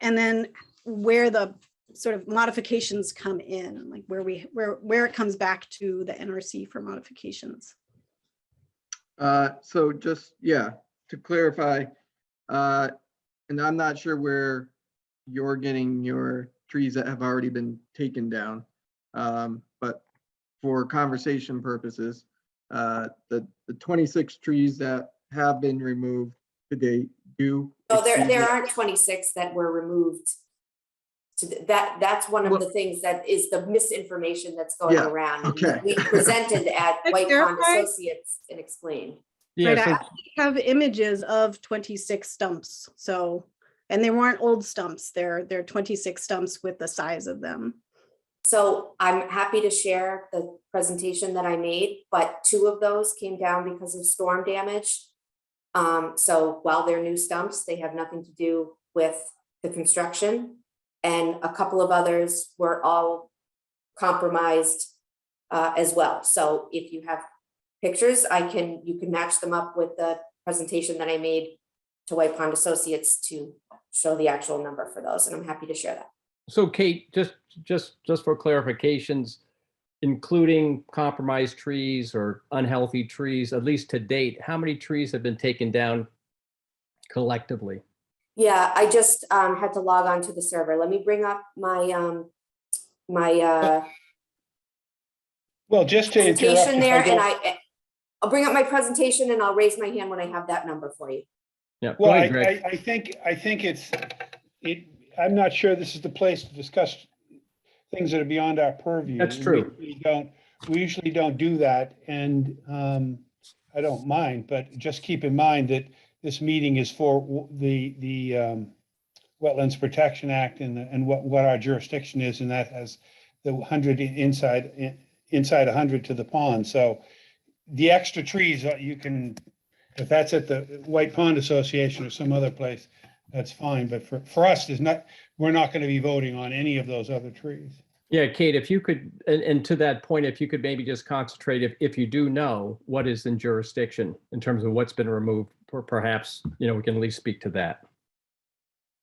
And then where the sort of modifications come in, like where it comes back to the NRC for modifications. So just, yeah, to clarify, and I'm not sure where you're getting your trees that have already been taken down, but for conversation purposes, the 26 trees that have been removed to date do. No, there aren't 26 that were removed. That's one of the things that is the misinformation that's going around. Okay. We presented at White Pond Associates and explained. Yeah, Right, so I have images of 26 stumps. So, and they weren't old stumps. They're 26 stumps with the size of them. So I'm happy to share the presentation that I made, but 2 of those came down because of storm damage. So while they're new stumps, they have nothing to do with the construction. And a couple of others were all compromised as well. So if you have pictures, you can match them up with the presentation that I made to White Pond Associates to show the actual number for those, and I'm happy to share that. So Kate, just for clarifications, including compromised trees or unhealthy trees, at least to date, how many trees have been taken down collectively? Yeah, I just had to log on to the server. Let me bring up my Well, just to interrupt. presentation if there, I don't- and I'll bring up my presentation and I'll raise my hand when I have that number for you. Yeah, go Well, ahead, Greg. I think I'm not sure this is the place to discuss things that are beyond our purview. That's true. We usually don't do that, and I don't mind, but just keep in mind that this meeting is for the Wetlands Protection Act and what our jurisdiction is, and that has the 100 inside 100 to the pond. So the extra trees, you can, if that's at the White Pond Association or some other place, that's fine. But for us, we're not going to be voting on any of those other trees. Yeah, Kate, if you could, and to that point, if you could maybe just concentrate, if you do know what is in jurisdiction in terms of what's been removed, or perhaps, we can at least speak to that.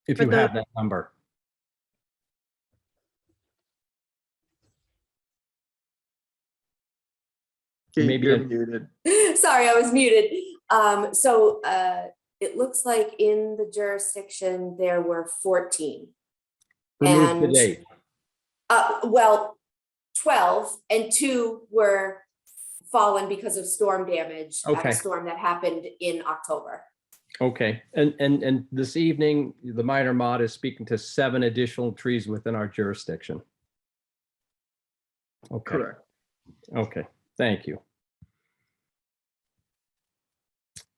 If For you have that number. Kate, Maybe you're in- muted. Sorry, I was muted. It looks like in the jurisdiction, there were 14. Removed to And- date. Well, 12, and 2 were fallen because of storm damage at Okay. a storm that happened in October. Okay, and this evening, the minor mod is speaking to 7 additional trees within our jurisdiction. Okay. Correct. Okay, thank you.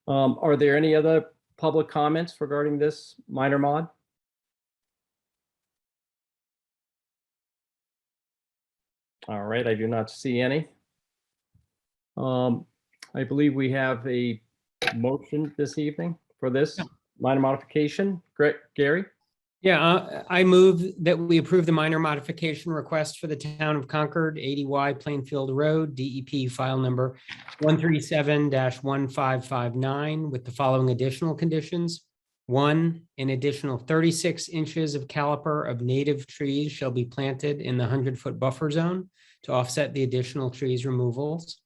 Are there any other public comments regarding this minor mod? All right, I do not see any. I believe we have a motion this evening for this minor modification. Gary? Yeah, I move that we approve the minor modification request for the town of Concord, 80Y Plainfield Road, DEP file number 137-1559 with the following additional conditions. 1, an additional 36 inches of caliper of native trees shall be planted in the 100-foot buffer zone to offset the additional tree removals,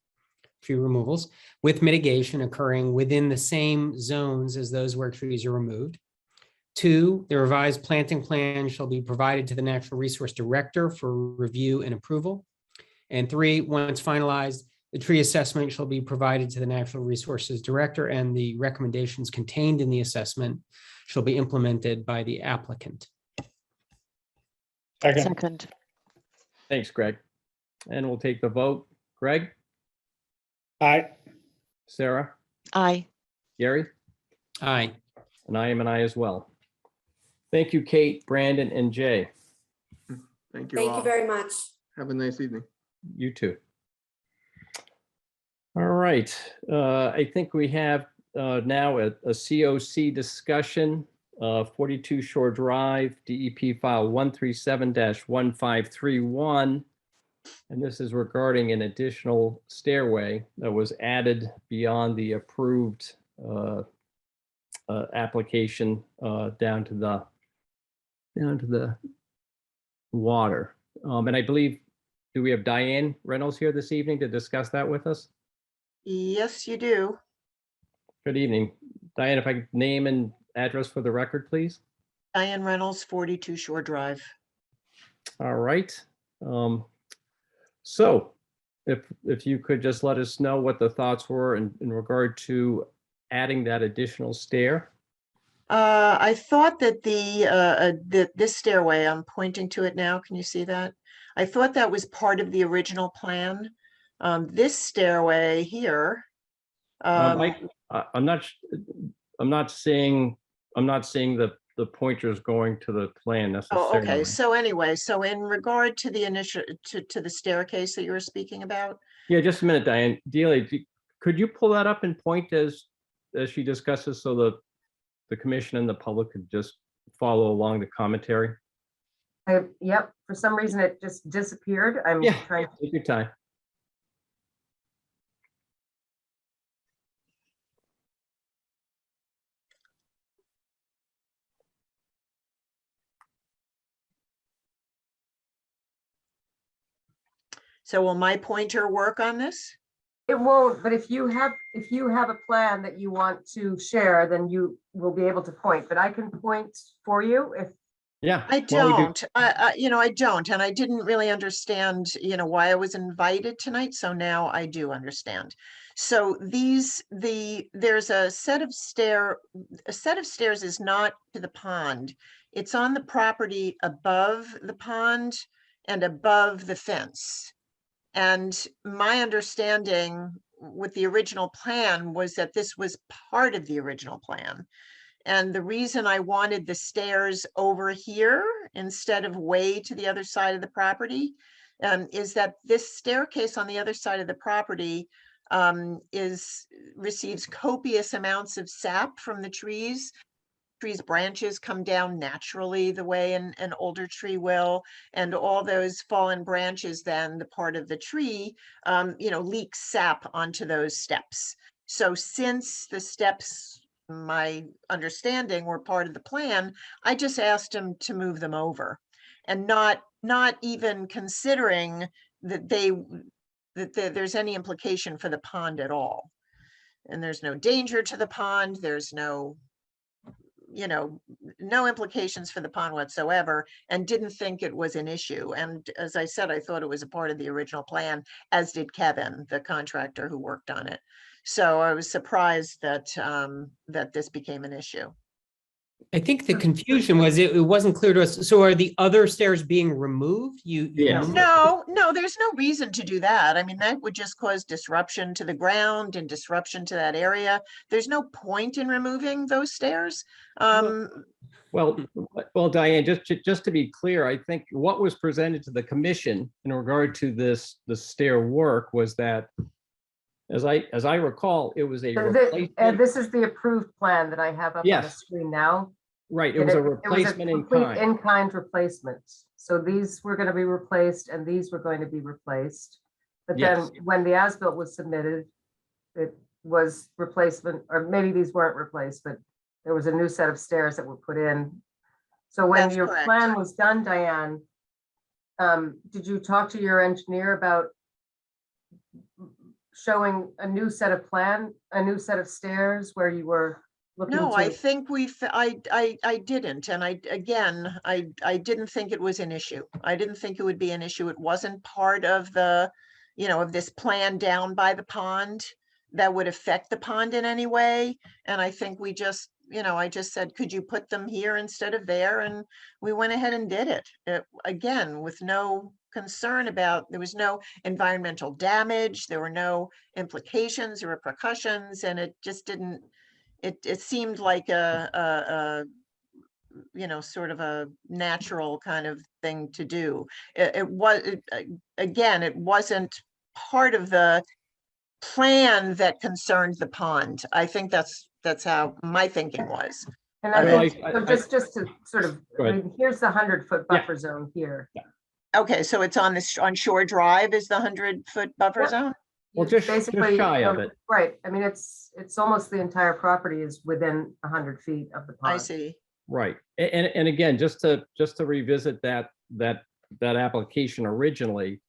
with mitigation occurring within the same zones as those where trees are removed. 2, the revised planting plan shall be provided to the Natural Resource Director for review and approval. And 3, once finalized, the tree assessment shall be provided to the Natural Resources Director, and the recommendations contained in the assessment shall be implemented by the applicant. Second. Second. Thanks, Greg. And we'll take the vote. Greg? Aye. Sarah? Aye. Gary? Aye. And I am an aye as well. Thank you, Kate, Brandon, and Jay. Thank you Thank all. you very much. Have a nice evening. You too. All right, I think we have now a COC discussion, 42 Shore Drive, DEP file 137-1531. And this is regarding an additional stairway that was added beyond the approved application down to the water. And I believe, do we have Diane Reynolds here this evening to discuss that with us? Yes, you do. Good evening. Diane, if I could name and address for the record, please. Diane Reynolds, 42 Shore Drive. All right. So if you could just let us know what the thoughts were in regard to adding that additional stair. I thought that this stairway, I'm pointing to it now. Can you see that? I thought that was part of the original plan. This stairway here. I'm not seeing the pointers going to the plan necessarily. Oh, okay. So anyway, so in regard to the initial, to the staircase that you were speaking about, Yeah, just a minute, Diane. Delia, could you pull that up and point as as she discusses so the commission and the public could just follow along the commentary? Yep, for some reason it just disappeared. I'm Yeah. trying. Take your time. So will my pointer work on this? It won't, but if you have a plan that you want to share, then you will be able to point, but I can point for you if. Yeah. I well, we do- don't, I don't, and I didn't really understand, why I was invited tonight, so now I do understand. So there's a set of stairs is not to the pond. It's on the property above the pond and above the fence. And my understanding with the original plan was that this was part of the original plan. And the reason I wanted the stairs over here instead of way to the other side of the property is that this staircase on the other side of the property receives copious amounts of sap from the trees. Trees' branches come down naturally the way an older tree will, and all those fallen branches, then the part of the tree, leaks sap onto those steps. So since the steps, my understanding, were part of the plan, I just asked him to move them over, and not even considering that there's any implication for the pond at all. And there's no danger to the pond. There's no implications for the pond whatsoever, and didn't think it was an issue. And as I said, I thought it was a part of the original plan, as did Kevin, the contractor who worked on it. So I was surprised that that this became an issue. I think the confusion was it wasn't clear to us. So are the other stairs being removed? Yes. No, there's no reason to do that. I mean, that would just cause disruption to the ground and disruption to that area. There's no point in removing those stairs. Well, Diane, just to be clear, I think what was presented to the commission in regard to the stair work was that, as I recall, it was a And replacement. this is the approved plan that I have up on the Yes. screen now. Right, it was a And replacement in complete kind. in-kind replacement. So these were going to be replaced and these were going to be replaced. But then Yes. when the as-built was submitted, it was replacement, or maybe these weren't replaced, but there was a new set of stairs that were put in. So when That's your correct. plan was done, Diane, did you talk to your engineer about showing a new set of stairs where you were looking No, I to? think I didn't. And I didn't think it was an issue. I didn't think it would be an issue. It wasn't part of of this plan down by the pond that would affect the pond in any way. And I think we just, I just said, could you put them here instead of there? And we went ahead and did it. Again, with no concern about, there was no environmental damage, there were no implications or repercussions, and it just didn't, it seemed like a sort of a natural kind of thing to do. Again, it wasn't part of the plan that concerned the pond. I think that's how my thinking was. And I Well, think, so just to sort of, Go ahead. here's the 100-foot Yeah. buffer zone here. Okay, so it's on this, on Shore Drive is the 100-foot buffer Yep. zone? Well, You just basically, shy of it. Right, I mean, it's almost the entire property is within 100 feet of the pond. I see. Right. And again, just to revisit that application originally,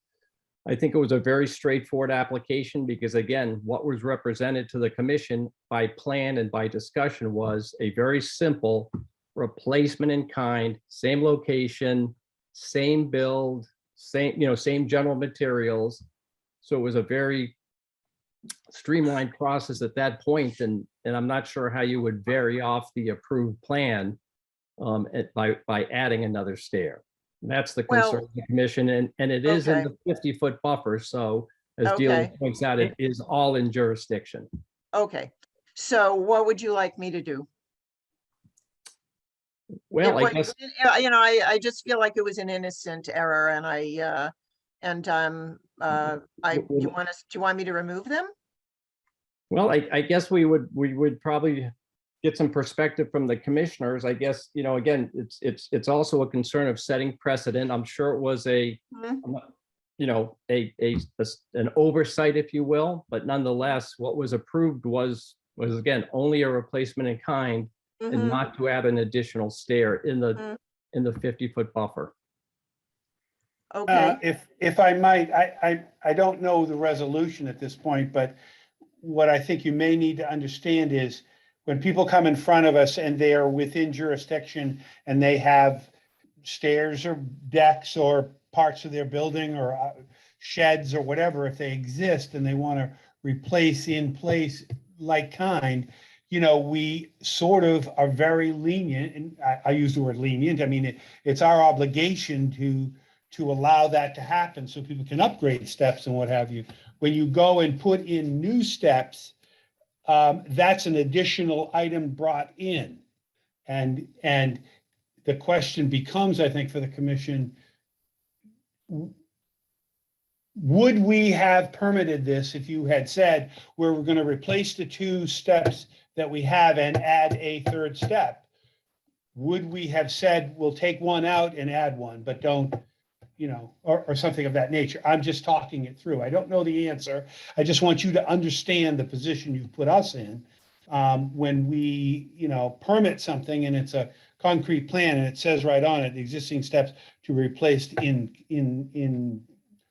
I think it was a very straightforward application because again, what was represented to the commission by plan and by discussion was a very simple replacement in kind, same location, same build, same general materials. So it was a very streamlined process at that point, and I'm not sure how you would vary off the approved plan by adding another stair. And that's the concern of the commission, and it is in Okay. the 50-foot buffer. So as Okay. Delia points out, it is all in jurisdiction. Okay, so what would you like me to do? Well, It I was- guess, I just feel like it was an innocent error, and do you want me to remove them? Well, I guess we would probably get some perspective from the commissioners. I guess, again, it's also a concern of setting precedent. I'm sure it was Mhm. an oversight, if you will, but nonetheless, what was approved was again, only a replacement in kind and Mhm. not to add an additional stair in the Mhm. 50-foot buffer. Okay, If I might, I don't know the resolution at this point, but what I think you may need to understand is when people come in front of us and they are within jurisdiction and they have stairs or decks or parts of their building or sheds or whatever, if they exist and they want to replace in place like kind, we sort of are very lenient, and I use the word lenient. I mean, it's our obligation to allow that to happen so people can upgrade steps and what have you. When you go and put in new steps, that's an additional item brought in. And the question becomes, I think, for the commission, would we have permitted this if you had said, we're going to replace the 2 steps that we have and add a 3rd step? Would we have said, we'll take one out and add one, but don't, or something of that nature? I'm just talking it through. I don't know the answer. I just want you to understand the position you've put us in. When we, permit something and it's a concrete plan and it says right on it, existing steps to be replaced in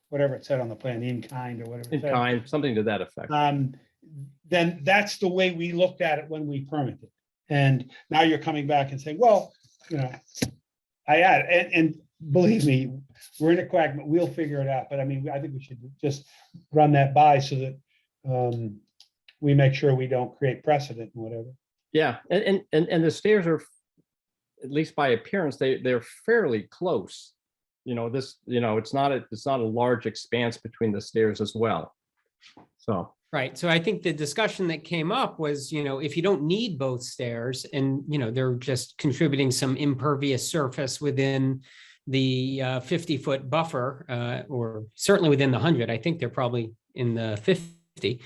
whatever it said on the plan, in kind or whatever it In said. kind, something to that effect. Then that's the way we looked at it when we permitted. And now you're coming back and saying, well, I add, and believe me, we're in a quack, but we'll figure it out. But I mean, I think we should just run that by so that we make sure we don't create precedent and whatever. Yeah, and the stairs are, at least by appearance, they're fairly close. It's not a large expanse between the stairs as well. So. Right. So I think the discussion that came up was, if you don't need both stairs and, they're just contributing some impervious surface within the 50-foot buffer, or certainly within the 100, I think they're probably in the 50.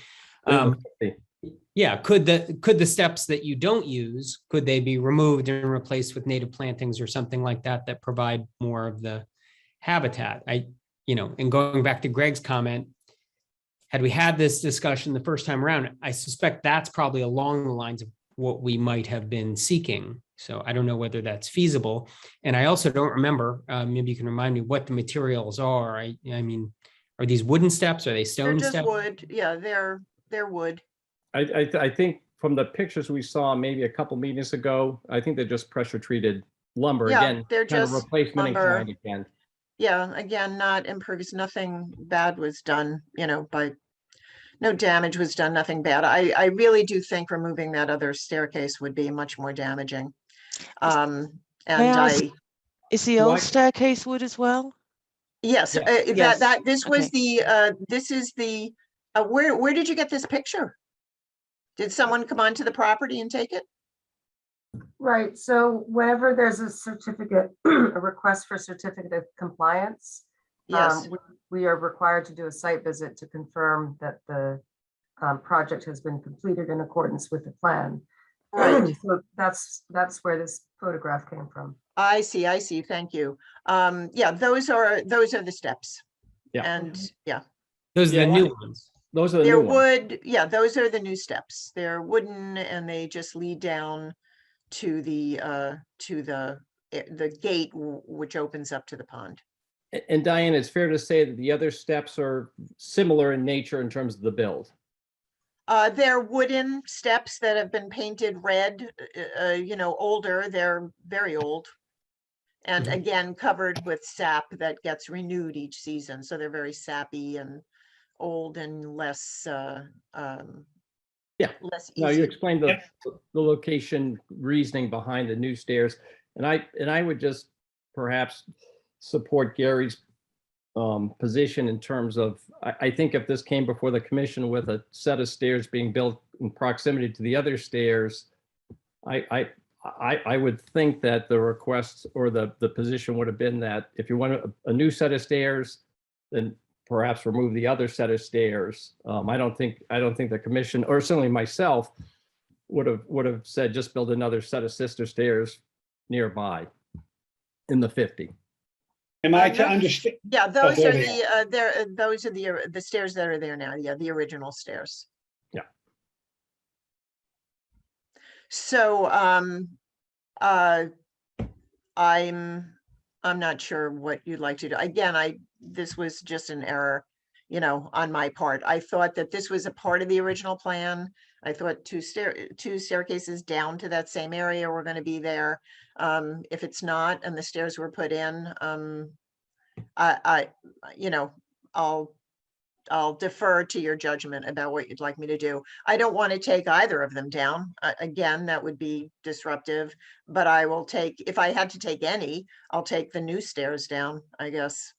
Yeah, could the steps that you don't use, could they be removed and replaced with native plantings or something like that provide more of the habitat? And going back to Greg's comment, had we had this discussion the first time around, I suspect that's probably along the lines of what we might have been seeking. So I don't know whether that's feasible. And I also don't remember, maybe you can remind me what the materials are. I mean, are these wooden steps? Are they they're stone just steps? wood. Yeah, they're wood. I think from the pictures we saw maybe a couple meetings ago, I think they're just pressure treated lumber. Yeah, Again, they're kind of just replacement in lumber. kind again. Yeah, again, not impervious, nothing bad was done, no damage was done, nothing bad. I really do think removing that other staircase would be much more damaging. And May I ask- Is the old Why- staircase wood as well? yes, Yes. this was this is the, where did you get this picture? Did someone come onto the property and take it? Right, so whenever there's a certificate, a request for certificate of compliance, Yes, we are required to do a site visit to confirm that the project has been completed in accordance with the plan. right. So that's where this photograph came from. I see, thank you. Yeah, those are the steps. Yeah. And yeah, Those are the Yeah, new ones. Those are the they're new ones. wood, yeah, those are the new steps. They're wooden and they just lead down to the gate which opens up to the pond. And Diane, it's fair to say that the other steps are similar in nature in terms of the build. They're wooden steps that have been painted red, older, they're very old. And Mhm. again, covered with sap that gets renewed each season, so they're very sappy and old and less, Yeah. less No, you easy. explained the location reasoning behind the new stairs, and I would just perhaps support Gary's position in terms of, I think if this came before the commission with a set of stairs being built in proximity to the other stairs, I would think that the request or the position would have been that if you want a new set of stairs, then perhaps remove the other set of stairs. I don't think the commission, or certainly myself, would have said just build another set of sister stairs nearby in the 50. Am I to No, understand? Yeah, those there are they those are the stairs that are there now. Yeah, the original stairs. Yeah. So, I'm not sure what you'd like to do. Again, this was just an error, on my part. I thought that this was a part of the original plan. I thought two staircases down to that same area were going to be there. If it's not, and the stairs were put in, I'll defer to your judgment about what you'd like me to do. I don't want to take either of them down. Again, that would be disruptive, but I will take, if I had to take any, I'll take the new stairs down, I guess.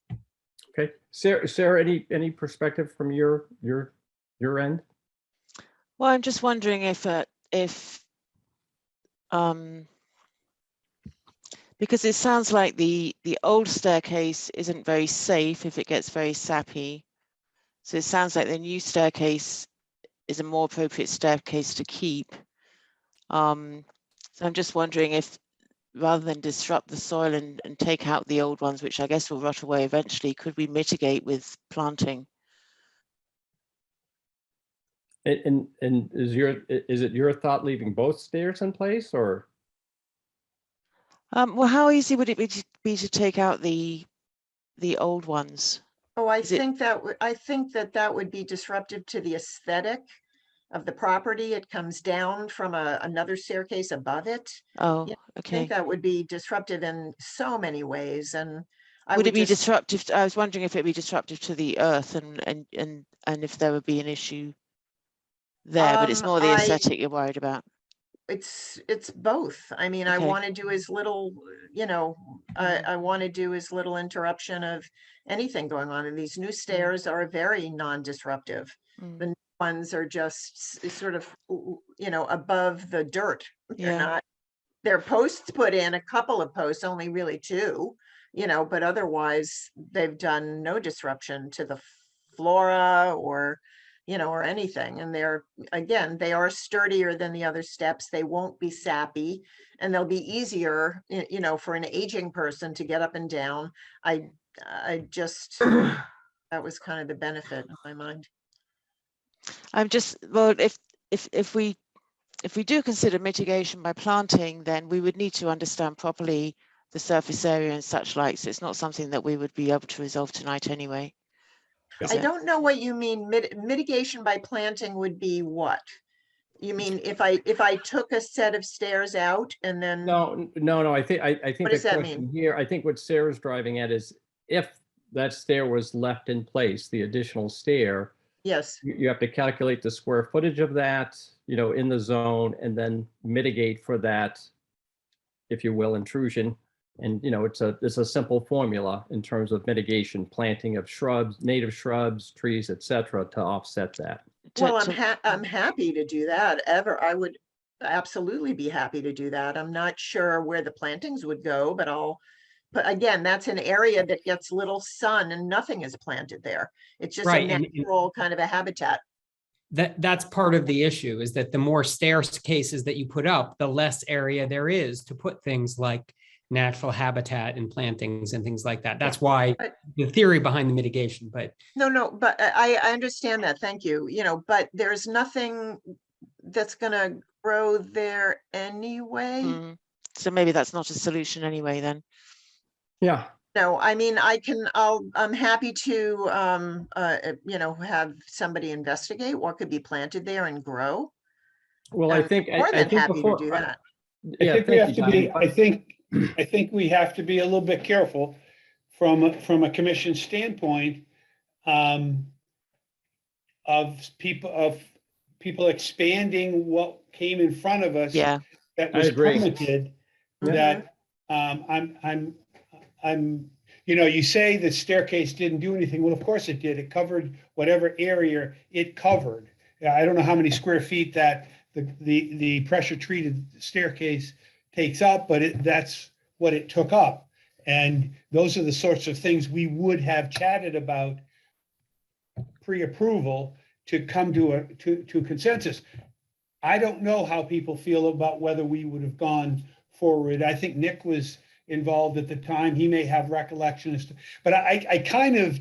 Okay, Sarah, any perspective from your end? Well, I'm just wondering if because it sounds like the old staircase isn't very safe if it gets very sappy. So it sounds like the new staircase is a more appropriate staircase to keep. So I'm just wondering if, rather than disrupt the soil and take out the old ones, which I guess will rot away eventually, could we mitigate with planting? And is it your thought leaving both stairs in place, or? Well, how easy would it be to take out the old ones? Oh, I Is it- think that would be disruptive to the aesthetic of the property. It comes down from another staircase above it. Oh, Yeah, I okay. think that would be disruptive in so many ways, and I Would it be just- disruptive? I was wondering if it'd be disruptive to the earth and if there would be an issue there, but it's more the aesthetic you're worried about. It's both. I mean, I Okay. want to do as little, I want to do as little interruption of anything going on. And these new stairs are very non-disruptive. Mm. The new ones are just sort of, above the dirt. Yeah. They're posts put in, a couple of posts, only really two, but otherwise they've done no disruption to the flora or anything. And they are sturdier than the other steps. They won't be sappy, and they'll be easier, for an aging person to get up and down. I just, that was kind of the benefit in my mind. I'm just, well, if we do consider mitigation by planting, then we would need to understand properly the surface area and such like. So it's not something that we would be able to resolve tonight anyway. I don't know what you mean. Mitigation by planting would be what? You mean if I took a set of stairs out and then? No. I think What the does that question mean? here, I think what Sarah's driving at is if that stair was left in place, the additional stair, Yes. you have to calculate the square footage of that, in the zone, and then mitigate for that, if you will, intrusion. And, it's a simple formula in terms of mitigation, planting of shrubs, native shrubs, trees, etc., to offset that. Well, I'm happy to do that. I would absolutely be happy to do that. I'm not sure where the plantings would go, but again, that's an area that gets little sun and nothing is planted there. It's just Right, a and- natural kind of a habitat. That's part of the issue, is that the more staircases that you put up, the less area there is to put things like natural habitat and plantings and things like that. That's why the theory behind the mitigation, but No, but I understand that. Thank you. But there's nothing that's gonna grow there anyway. Mm. So maybe that's not a solution anyway then. Yeah. No, I mean, I'm happy to, have somebody investigate what could be planted there and grow. Well, I think More than happy to before, do that. yeah, I think we thank have you, to be, Donnie. I think we have to be a little bit careful from a commission standpoint, of people expanding what came in front of us. Yeah. That I was agree. permitted, Mhm. that, you say the staircase didn't do anything. Well, of course it did. It covered whatever area it covered. I don't know how many square feet that the pressure treated staircase takes up, but that's what it took up. And those are the sorts of things we would have chatted about pre-approval to come to a consensus. I don't know how people feel about whether we would have gone forward. I think Nick was involved at the time. He may have recollections, but I kind of,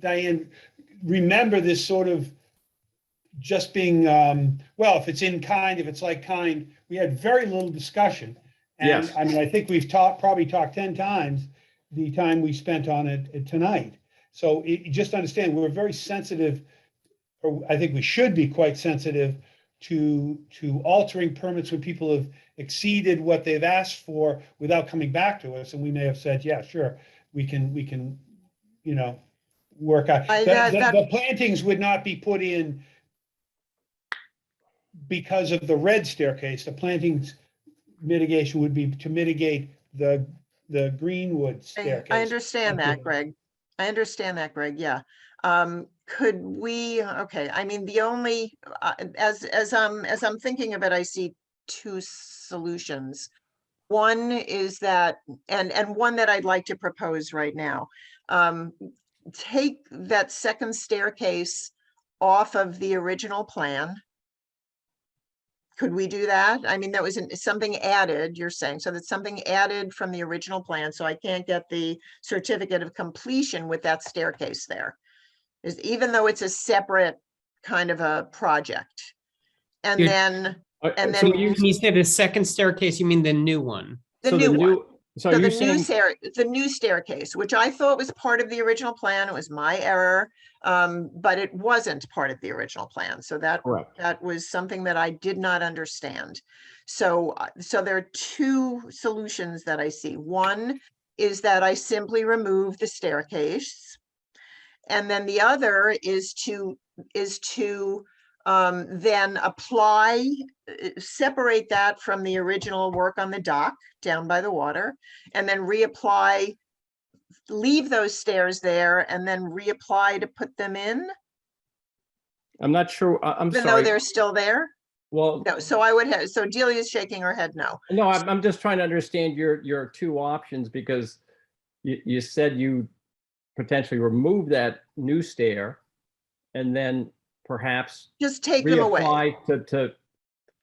Diane, remember this sort of just being, well, if it's in kind, if it's like kind, we had very little discussion. And Yes. I mean, I think we've probably talked 10 times the time we spent on it tonight. So just understand, we're very sensitive, or I think we should be quite sensitive to altering permits when people have exceeded what they've asked for without coming back to us. And we may have said, yeah, sure, we can, you know, work out. The plantings would not be put in because of the red staircase. The plantings mitigation would be to mitigate the greenwood staircase. I understand that, Greg. I understand that, Greg. Yeah. Could we, okay, I mean, the only, as I'm thinking of it, I see two solutions. One is that, and one that I'd like to propose right now, take that second staircase off of the original plan. Could we do that? I mean, that was something added, you're saying, so that's something added from the original plan, so I can't get the certificate of completion with that staircase there. Even though it's a separate kind of a project. And You're- then, And So when you say the second staircase, you mean the new one? the new one. So So you're the new staircase, which I thought was part of the original plan, it was my error, but it wasn't part of the original plan. So that correct. was something that I did not understand. So there are two solutions that I see. One is that I simply remove the staircase, and then the other is to then apply, separate that from the original work on the dock down by the water, and then reapply, leave those stairs there, and then reapply to put them in, I'm not sure. I'm even though sorry. they're still there. Well, No, so I would have, so Delia's shaking her head no. no, I'm just trying to understand your two options, because you said you potentially remove that new stair and then perhaps Just take them away, reapply to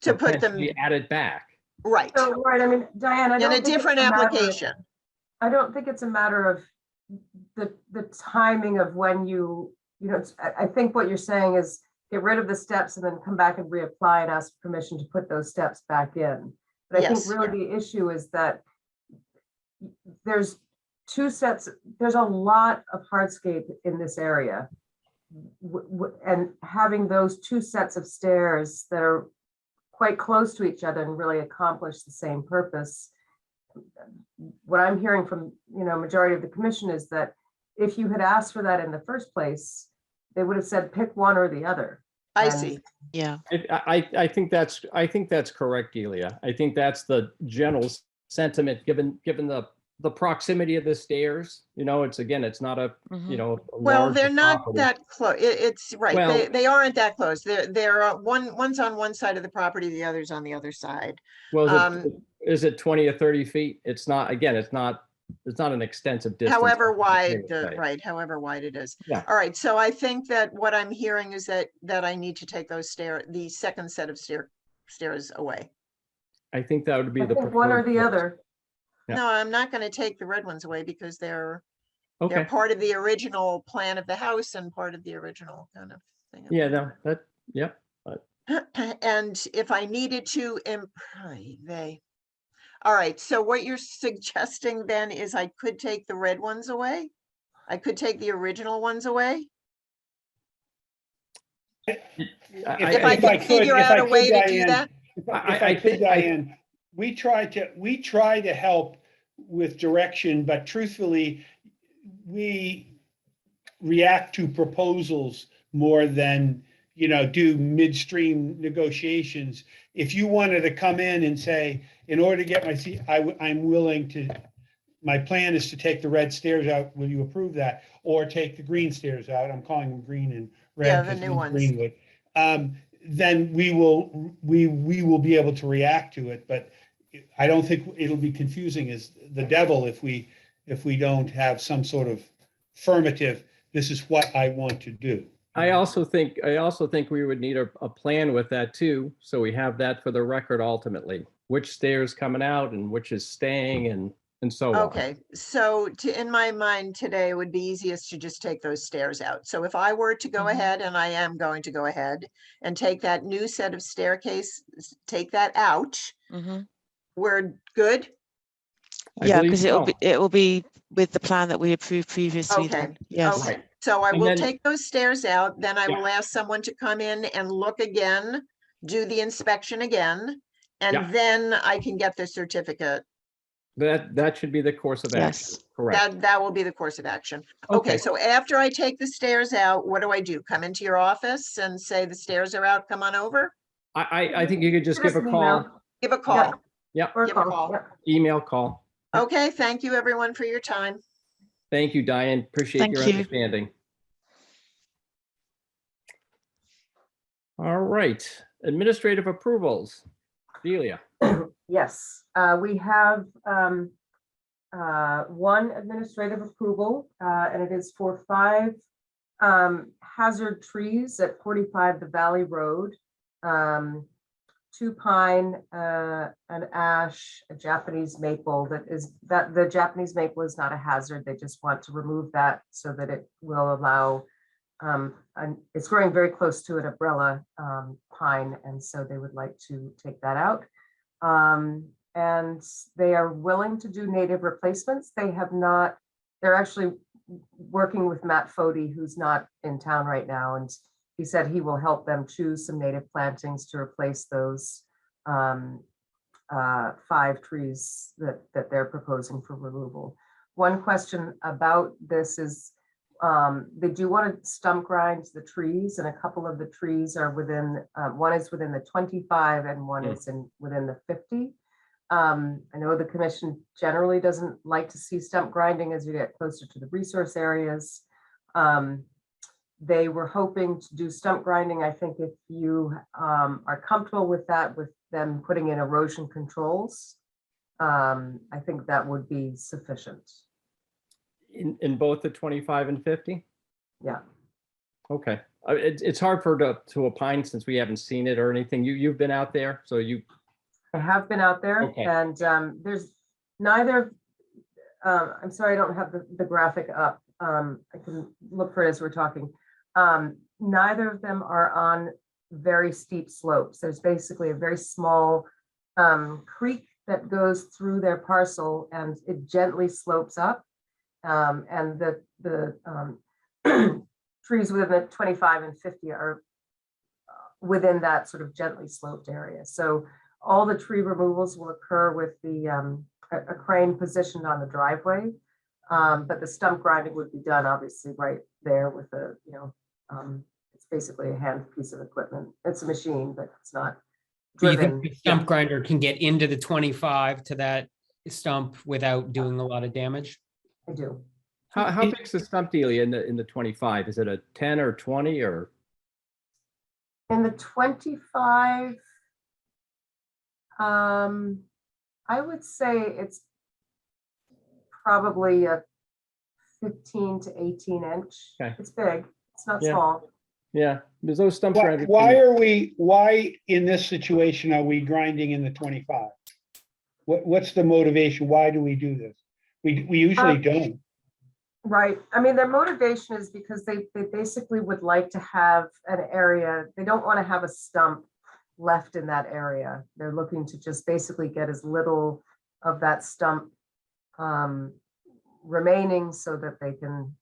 to put them, potentially add it back. right, So, right, I mean, Diane, I in don't a think it's different matter of- application. I don't think it's a matter of the timing of when you know, I think what you're saying is get rid of the steps and then come back and reapply and ask permission to put those steps back in. But I think Yes. really the issue is that there's two sets, there's a lot of hardscape in this area. And having those two sets of stairs that are quite close to each other and really accomplish the same purpose. What I'm hearing from, majority of the commission is that if you had asked for that in the first place, they would have said pick one or the other. I And- see. Yeah. I think that's correct, Delia. I think that's the general sentiment, given the proximity of the stairs. It's not a, Mhm. a Well, large they're not property. that close. It's right. Well- They aren't that close. They're one's on one side of the property, the other's on the other side. Well, is it 20 or 30 feet? It's not, again, it's not an extensive distance. However I wide, would say. right, however wide it is. Yeah. All right, so I think that what I'm hearing is that I need to take the second set of stairs away. I think that would be I the. think one or preferred the course. other. Yeah. No, I'm not going to take the red ones away because they're Okay, part of the original plan of the house and part of the original kind of thing. yeah, no, yep. And if I needed to, all right, so what you're suggesting then is I could take the red ones away? I could take the original ones away? If I could figure out a way to do Diane, that? If I could, Diane, we try to help with direction, but truthfully, we react to proposals more than, do midstream negotiations. If you wanted to come in and say, in order to get my seat, I'm willing to, my plan is to take the red stairs out, will you approve that? Or take the green stairs out, I'm calling them green and red. Yeah, the 'cause new one's ones. Greenwood. Then we will be able to react to it, but I don't think it'll be confusing as the devil if we don't have some sort of affirmative this is what I want to do. I also think we would need a plan with that too. So we have that for the record ultimately, which stairs coming out and which is staying and so on. Okay, so in my mind today, it would be easiest to just take those stairs out. So if I were to go ahead, and I am going to go ahead and take that new set of staircase, take that out, Mhm. we're good? I Yeah, believe because so. it will be with the plan that we approved previously Okay, then. Yes. Okay, so I And will then- take those stairs out, then I Yeah. will ask someone to come in and look again, do the inspection again, Yeah. and then I can get the certificate. That should be the course of action. Yes. Correct. That will be the course of action. Okay, so after I take the stairs out, what do? Come into your office and say the stairs are out, come on over? I think you could just give a an call, email. Give a call. Yeah. Or Give a call. call. Yep. email, call. Okay, thank you everyone for your time. Thank you, Diane. Appreciate Thank your you. understanding. All right, administrative approvals. Delia. Yes, we have one administrative approval, and it is for 5 hazard trees at 45 the Valley Road. 2 pine, an ash, a Japanese maple. That the Japanese maple is not a hazard. They just want to remove that so that it will allow, and it's growing very close to an umbrella pine, and so they would like to take that out. And they are willing to do native replacements. They have not, they're actually working with Matt Fody, who's not in town right now. And he said he will help them choose some native plantings to replace those 5 trees that they're proposing for removal. One question about this is they do want to stump grind the trees, and a couple of the trees are within, one is within the 25 and one is within the 50. I know the commission generally doesn't like to see stump grinding as you get closer to the resource areas. They were hoping to do stump grinding. I think if you are comfortable with that, with them putting in erosion controls, I think that would be sufficient. In both the 25 and 50? Yeah. Okay. It's hard to opine since we haven't seen it or anything. You've been out there, so you. I have been out there, Okay. and there's neither, I'm sorry, I don't have the graphic up. I can look for it as we're talking. Neither of them are on very steep slopes. There's basically a very small creek that goes through their parcel, and it gently slopes up. And the trees within the 25 and 50 are within that sort of gently sloped area. So all the tree removals will occur with the a crane positioned on the driveway, but the stump grinding would be done obviously right there with a, it's basically a hand piece of equipment. It's a machine, but it's not Do you driven. think the stump grinder can get into the 25 to that stump without doing a lot of damage? I do. How big is the stump, Delia, in the 25? Is it a 10 or 20 or? In the 25, I would say it's probably a 15 to 18 inch. Okay. It's big. It's not Yeah. small. Yeah, there's those stump grinders. Why in this situation are we grinding in the 25? What's the motivation? Why do we do this? We usually don't. Right. I mean, their motivation is because they basically would like to have an area. They don't want to have a stump left in that area. They're looking to just basically get as little of that stump remaining so that they can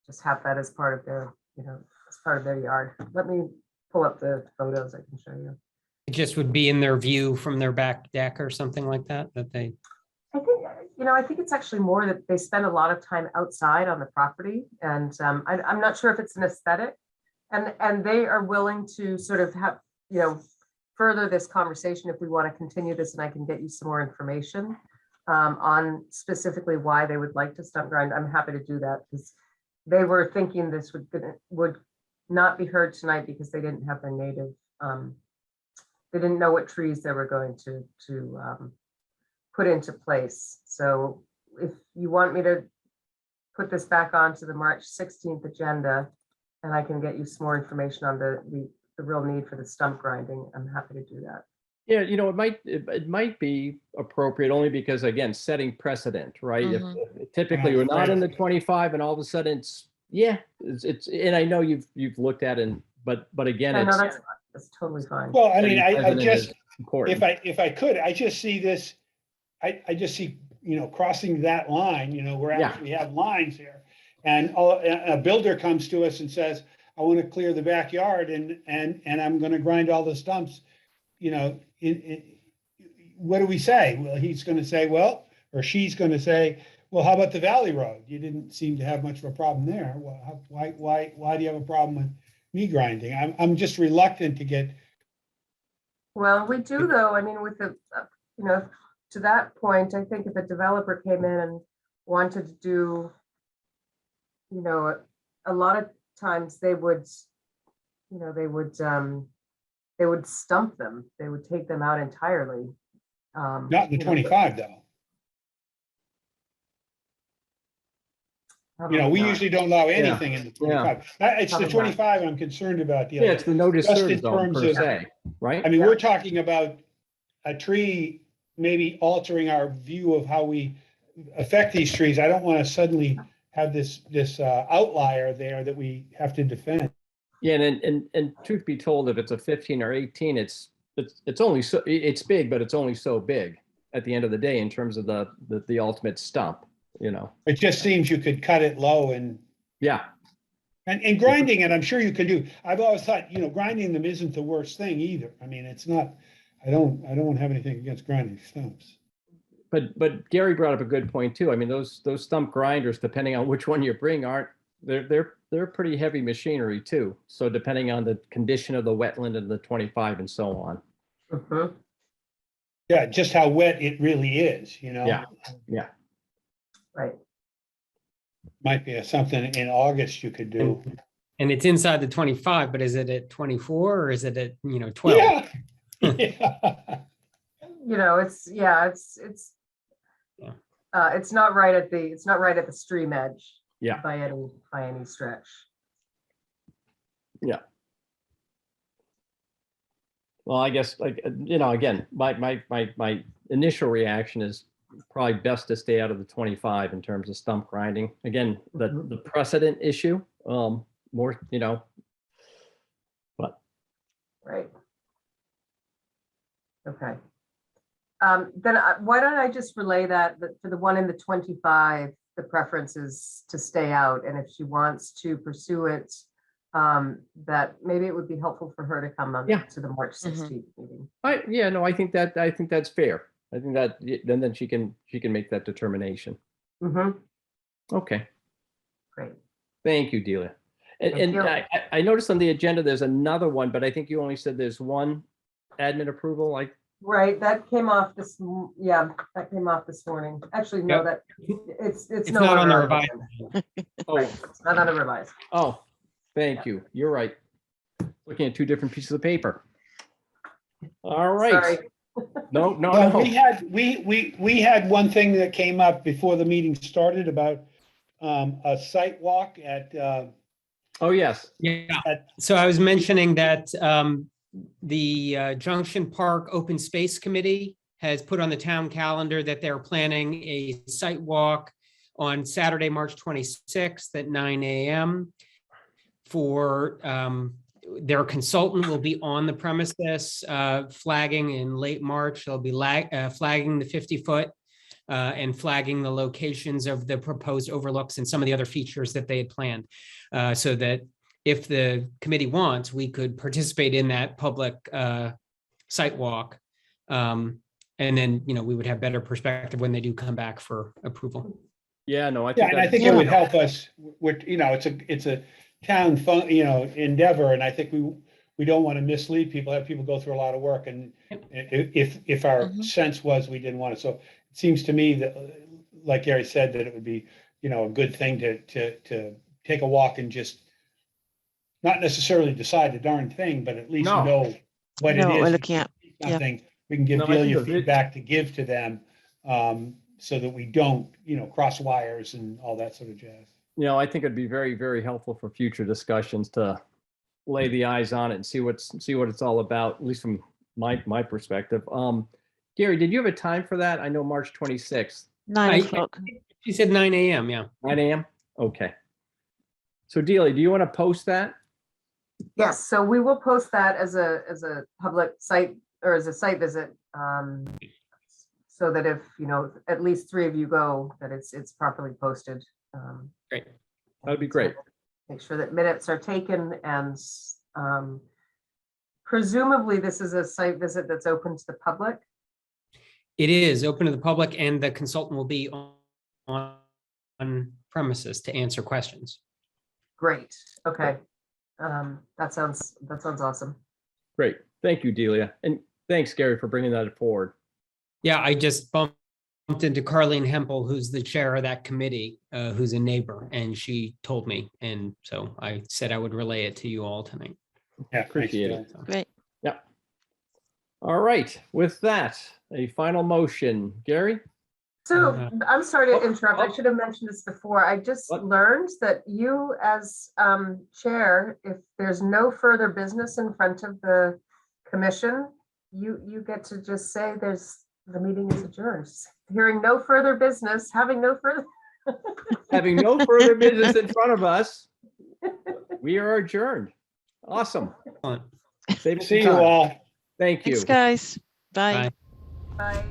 just have that as part of their, as part of their yard. Let me pull up the photos I can show you. It just would be in their view from their back deck or something like that, that they. I think it's actually more that they spend a lot of time outside on the property, and I'm not sure if it's an aesthetic, and they are willing to sort of have, further this conversation if we want to continue this, and I can get you some more information on specifically why they would like to stump grind. I'm happy to do that because they were thinking this would not be heard tonight because they didn't have their native, they didn't know what trees they were going to put into place. So if you want me to put this back onto the March 16th agenda, and I can get you some more information on the real need for the stump grinding, I'm happy to do that. Yeah, it might be appropriate only because, again, setting precedent, right? If typically we're not in the 25 and all of a sudden it's and I know you've looked at it, but again, I know it's that's totally fine. Well, I mean, setting I precedent just, is important. if I could, I just see this, I just see, crossing that line, we're Yeah. actually have lines here. And a builder comes to us and says, I want to clear the backyard and I'm going to grind all the stumps. What do we say? Well, he's going to say, well, or she's going to say, well, how about the Valley Road? You didn't seem to have much of a problem there. Well, why do you have a problem with me grinding? I'm just reluctant to get. Well, we do though, I mean, with the, to that point, I think if a developer came in and wanted to do, a lot of times they would stump them. They would take them out entirely. Not in the 25 though. We usually don't allow anything in the 25. It's the Probably not. 25 I'm concerned about. Yeah, it's the no Just disturb in zone terms per of- se, right? I mean, we're talking about a tree maybe altering our view of how we affect these trees. I don't want to suddenly have this outlier there that we have to defend. Yeah, and truth be told, if it's a 15 or 18, it's only so it's big, but it's only so big at the end of the day in terms of the ultimate stump, It just seems you could cut it low and grinding it, I'm sure you could do. I've always thought, grinding them isn't the worst thing either. I mean, it's not, I don't have anything against grinding stumps. But Gary brought up a good point too. I mean, those stump grinders, depending on which one you bring, they're pretty heavy machinery too. So depending on the condition of the wetland and the 25 and so on. Mhm. Yeah, just how wet it really is, Yeah. Right. Might be something in August you could do. And it's inside the 25, but is it at 24 or is it at, 12? Yeah. Yeah. It's not right at the stream edge. Yeah. By any stretch. Yeah. Well, I guess again, my initial reaction is probably best to stay out of the 25 in terms of stump grinding. Again, the precedent issue, more, but. Right. Okay. Then why don't I just relay that for the one in the 25, the preference is to stay out, and if she wants to pursue it, that maybe it would be helpful for her to come on to the March 16th meeting. I think that's fair. I think that then she can make that determination. Mm-hmm. Okay. Great. Thank you, Delia. Thank And you. I noticed on the agenda there's another one, but I think you only said there's one admin approval. Right, that came off this morning. Actually, no, Yep. it's not on the longer revised. Oh, It's not on the revised. oh, thank you. You're right. Looking at two different pieces of paper. All right. Sorry. No. We had one thing that came up before the meeting started about a site walk at. Oh, yes. Yeah. So I was mentioning that the Junction Park Open Space Committee has put on the town calendar that they're planning a site walk on Saturday, March 26th at 9 a.m. for their consultant will be on the premises flagging in late March. They'll be flagging the 50-foot and flagging the locations of the proposed overlooks and some of the other features that they had planned, so that if the committee wants, we could participate in that public site walk. And then, we would have better perspective when they do come back for approval. Yeah, no, I Yeah, think and I think it would help us with, it's a town fun, endeavor, and I think we don't want to mislead people, have people go through a lot of work, and if our sense was we didn't want it. So it seems to me that, like Gary said, that it would be, a good thing to take a walk and just not necessarily decide the darn thing, but at least know what it Know what is. we're looking at. Something we can give No, I think Delia the feedback to give to them. so that we don't, cross wires and all that sort of jazz. I think it'd be very, very helpful for future discussions to lay the eyes on it and see what it's all about, at least from my perspective. Gary, did you have a time for that? I know March 26th, 9 o'clock. She said 9 a.m., yeah. 9 a.m. Okay. So Delia, do you want to post that? Yes, so we will post that as a public site or as a site visit. So that if, at least 3 of you go, that it's properly posted. Great. That'd be great. Make sure that minutes are taken and presumably this is a site visit that's open to the public. It is open to the public and the consultant will be on premises to answer questions. Great, okay. That sounds awesome. Great. Thank you, Delia. And thanks, Gary, for bringing that forward. Yeah, I just bumped into Carleen Hempel, who's the chair of that committee, who's a neighbor, and she told me. And so I said I would relay it to you all tonight. Yeah, Appreciate it. Great. Yeah. All right. With that, a final motion. Gary? So I'm sorry to interrupt. I oh. should have mentioned this before. I just What? learned that you as chair, if there's no further business in front of the commission, you get to just say the meeting is adjourned. Hearing no further business, having no further. Having no further business in front of us, we are adjourned. Awesome. Excellent. Save us See some you time. all. Thank you. Thanks, guys. Bye. Bye. Bye.